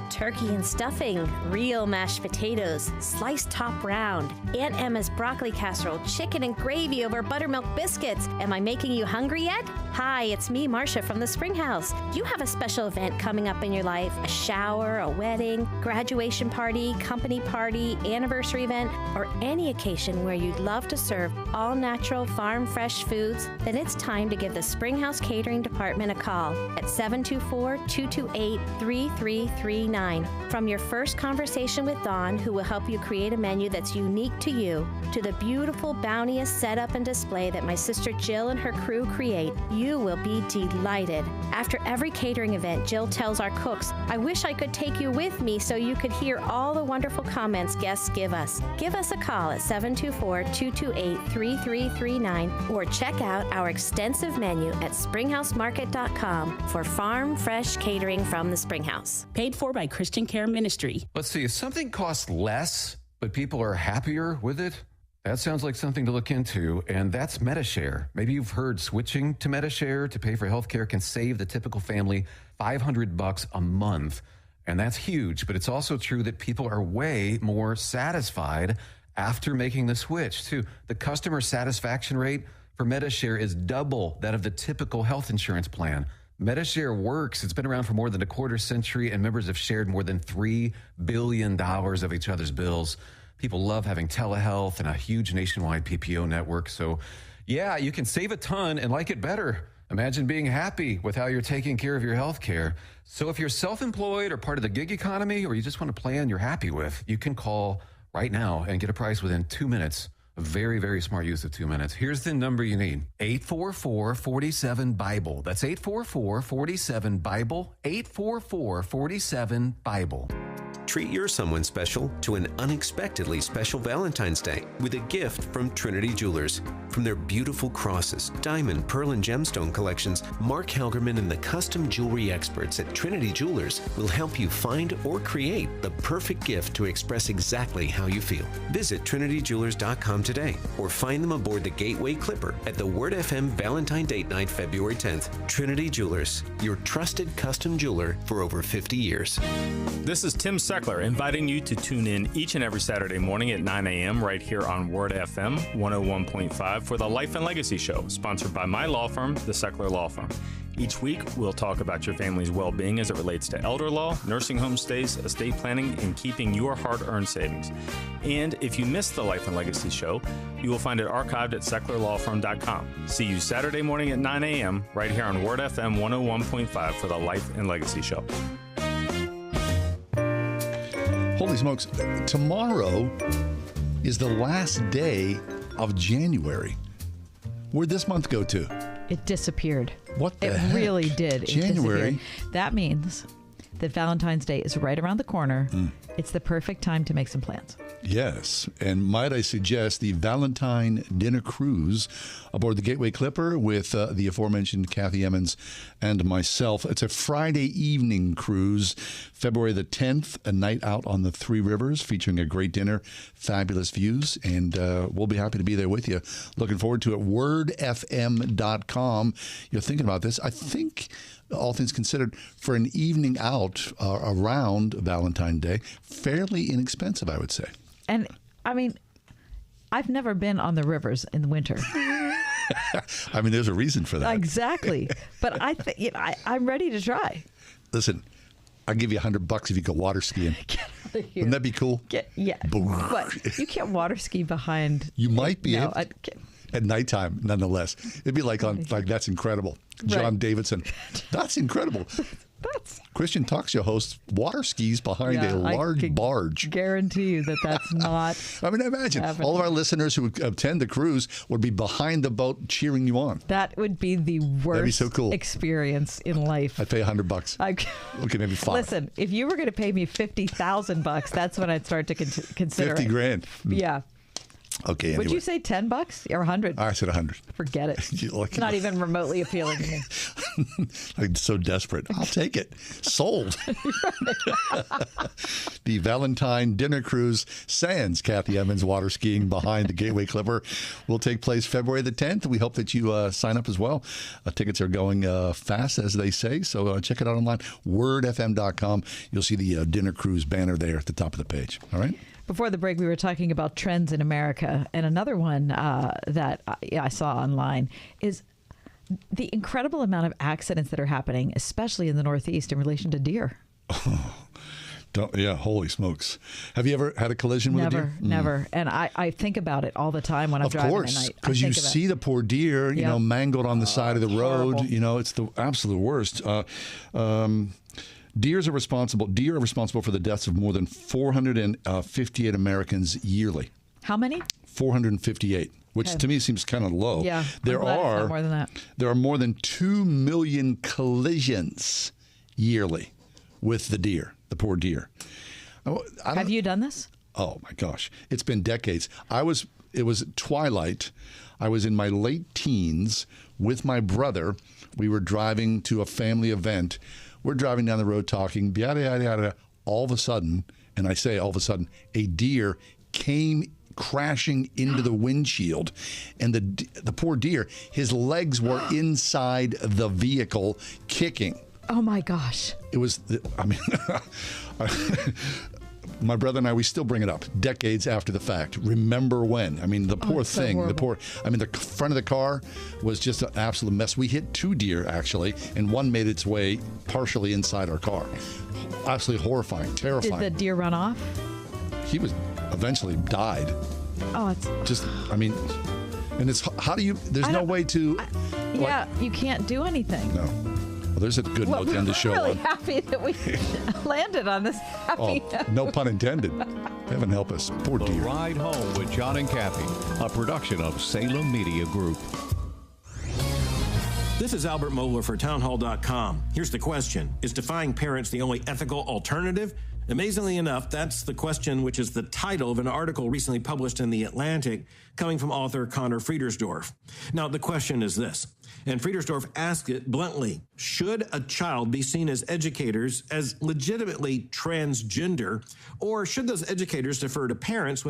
Turkey and stuffing, real mashed potatoes, sliced top round, Aunt Emma's broccoli casserole, chicken and gravy over buttermilk biscuits. Am I making you hungry yet? Hi, it's me, Marcia from the Springhouse. Do you have a special event coming up in your life? A shower, a wedding, graduation party, company party, anniversary event, or any occasion where you'd love to serve all-natural, farm-fresh foods? Then it's time to give the Springhouse Catering Department a call at 724-228-3339. From your first conversation with Dawn, who will help you create a menu that's unique to you, to the beautiful, bounteous setup and display that my sister Jill and her crew create, you will be delighted. After every catering event, Jill tells our cooks, I wish I could take you with me so you could hear all the wonderful comments guests give us. Give us a call at 724-228-3339 or check out our extensive menu at springhousemarket.com for farm fresh catering from the Springhouse. Paid for by Christian Care Ministry. Let's see, if something costs less, but people are happier with it, that sounds like something to look into, and that's MediShare. Maybe you've heard switching to MediShare to pay for healthcare can save the typical family $500 a month, and that's huge, but it's also true that people are way more satisfied after making the switch, too. The customer satisfaction rate for MediShare is double that of the typical health insurance plan. MediShare works. It's been around for more than a quarter century, and members have shared more than $3 billion of each other's bills. People love having telehealth and a huge nationwide PPO network. So, yeah, you can save a ton and like it better. Imagine being happy with how you're taking care of your health care. So if you're self-employed or part of the gig economy, or you just want a plan you're happy with, you can call right now and get a price within 2 minutes. A very, very smart use of 2 minutes. Here's the number you need. 844-47-BIBLE. That's 844-47-BIBLE. 844-47-BIBLE. Treat your someone special to an unexpectedly special Valentine's Day with a gift from Trinity Jewelers. From their beautiful crosses, diamond, pearl, and gemstone collections, Mark Helgerman and the custom jewelry experts at Trinity Jewelers will help you find or create the perfect gift to express exactly how you feel. Visit trinityjewelers.com today or find them aboard the Gateway Clipper at the Word FM Valentine Date Night, February 10th. Trinity Jewelers, your trusted custom jeweler for over 50 years. This is Tim Seckler inviting you to tune in each and every Saturday morning at 9 a.m. right here on Word FM 101.5 for the Life and Legacy Show, sponsored by my law firm, the Seckler Law Firm. Each week, we'll talk about your family's well-being as it relates to elder law, nursing home stays, estate planning, and keeping your hard-earned savings. And if you missed the Life and Legacy Show, you will find it archived at secklerlawfirm.com. See you Saturday morning at 9 a.m. right here on Word FM 101.5 for the Life and Legacy Show. Holy smokes. Tomorrow is the last day of January. Where'd this month go to? It disappeared. What the It heck? really did. January? It disappeared. That means that Valentine's Day is right around the corner. It's the perfect time to make some plans. Yes, and might I suggest the Valentine dinner cruise aboard the Gateway Clipper with the aforementioned Kathy Emmons and myself. It's a Friday evening cruise, February the 10th, a night out on the Three Rivers featuring a great dinner, fabulous views, and we'll be happy to be there with you. Looking forward to it. wordfm.com. You're thinking about this. I think, all things considered, for an evening out around Valentine's Day, fairly inexpensive, I would say. And, I mean, I've never been on the rivers in the winter. I mean, there's a reason for that. Exactly. But I think I'm ready to try. Listen, I'll give you $100 if you go water skiing. Wouldn't that be cool? Yeah. But you can't water ski behind. You might be able to. At nighttime, nonetheless. It'd be like That's Incredible. John Right. Davidson. That's incredible. Christian talk show host water skis behind a large barge. Guarantee you that's not. I mean, imagine happening. all of our listeners who attend the cruise would be behind the boat cheering you on. That would be the worst That'd be so cool. experience in life. I'd pay $100. Okay, maybe $5. Listen, if you were going to pay me $50,000, that's when I'd start to consider 50 it. grand. Yeah. Okay, anyway. Would you say $10 or 100? I said 100. Forget it. It's not even remotely appealing to me. I'm so desperate. I'll take it. Sold. The Valentine Dinner Cruise sans Kathy Evans water skiing behind the Gateway Clipper will take place February the 10th. We hope that you sign up as well. Tickets are going fast, as they say, so check it out online. wordfm.com. You'll see the dinner cruise banner there at the top of the page. All right? Before the break, we were talking about trends in America, and another one that I saw online is the incredible amount of accidents that are happening, especially in the Northeast, in relation to deer. Holy smokes. Have you ever had a collision with a deer? Never. And I think about it all the time when I'm driving at night. Of course, because you see the poor deer, mangled on the side of the road. Horrible. It's the absolute worst. Deer are responsible for the deaths of more than 458 Americans yearly. How many? 458, which to me seems kind of low. Yeah, there are more than that. There are more than 2 million collisions yearly with the poor deer. Have you done this? Oh my gosh, it's been decades. It was twilight. I was in my late teens with my brother. We were driving to a family event. We're driving down the road talking, yada, yada, yada. All of a sudden, and I say all of a sudden, a deer came crashing into the windshield. And the poor deer, his legs were inside the vehicle kicking. Oh, my gosh. It was, my brother and I, we still bring it up decades after the fact. Remember when? The poor thing. So the front of the car was just an absolute mess. We hit 2 deer, actually, and one made its way partially inside our car. Absolutely horrifying, terrifying. Did the deer run off? He eventually died. Oh, it's just, and it's, how do you, there's no way to. You can't do anything. No. Well, there's a good note to end the show. I'm really happy that we landed on this happy note. No pun intended. Heaven help us. Poor dear. The Ride Home with John and Kathy, a production of Salem Media Group. This is Albert Mohler for townhall.com. Here's the question. Is defying parents the only ethical alternative? Amazingly enough, that's the question, which is the title of an article recently published in The Atlantic, coming from author Connor Friedersdorf. Now, the question is this, and Friedersdorf asked it bluntly: should a child be seen as educators as legitimately transgender, or should those educators defer to parents when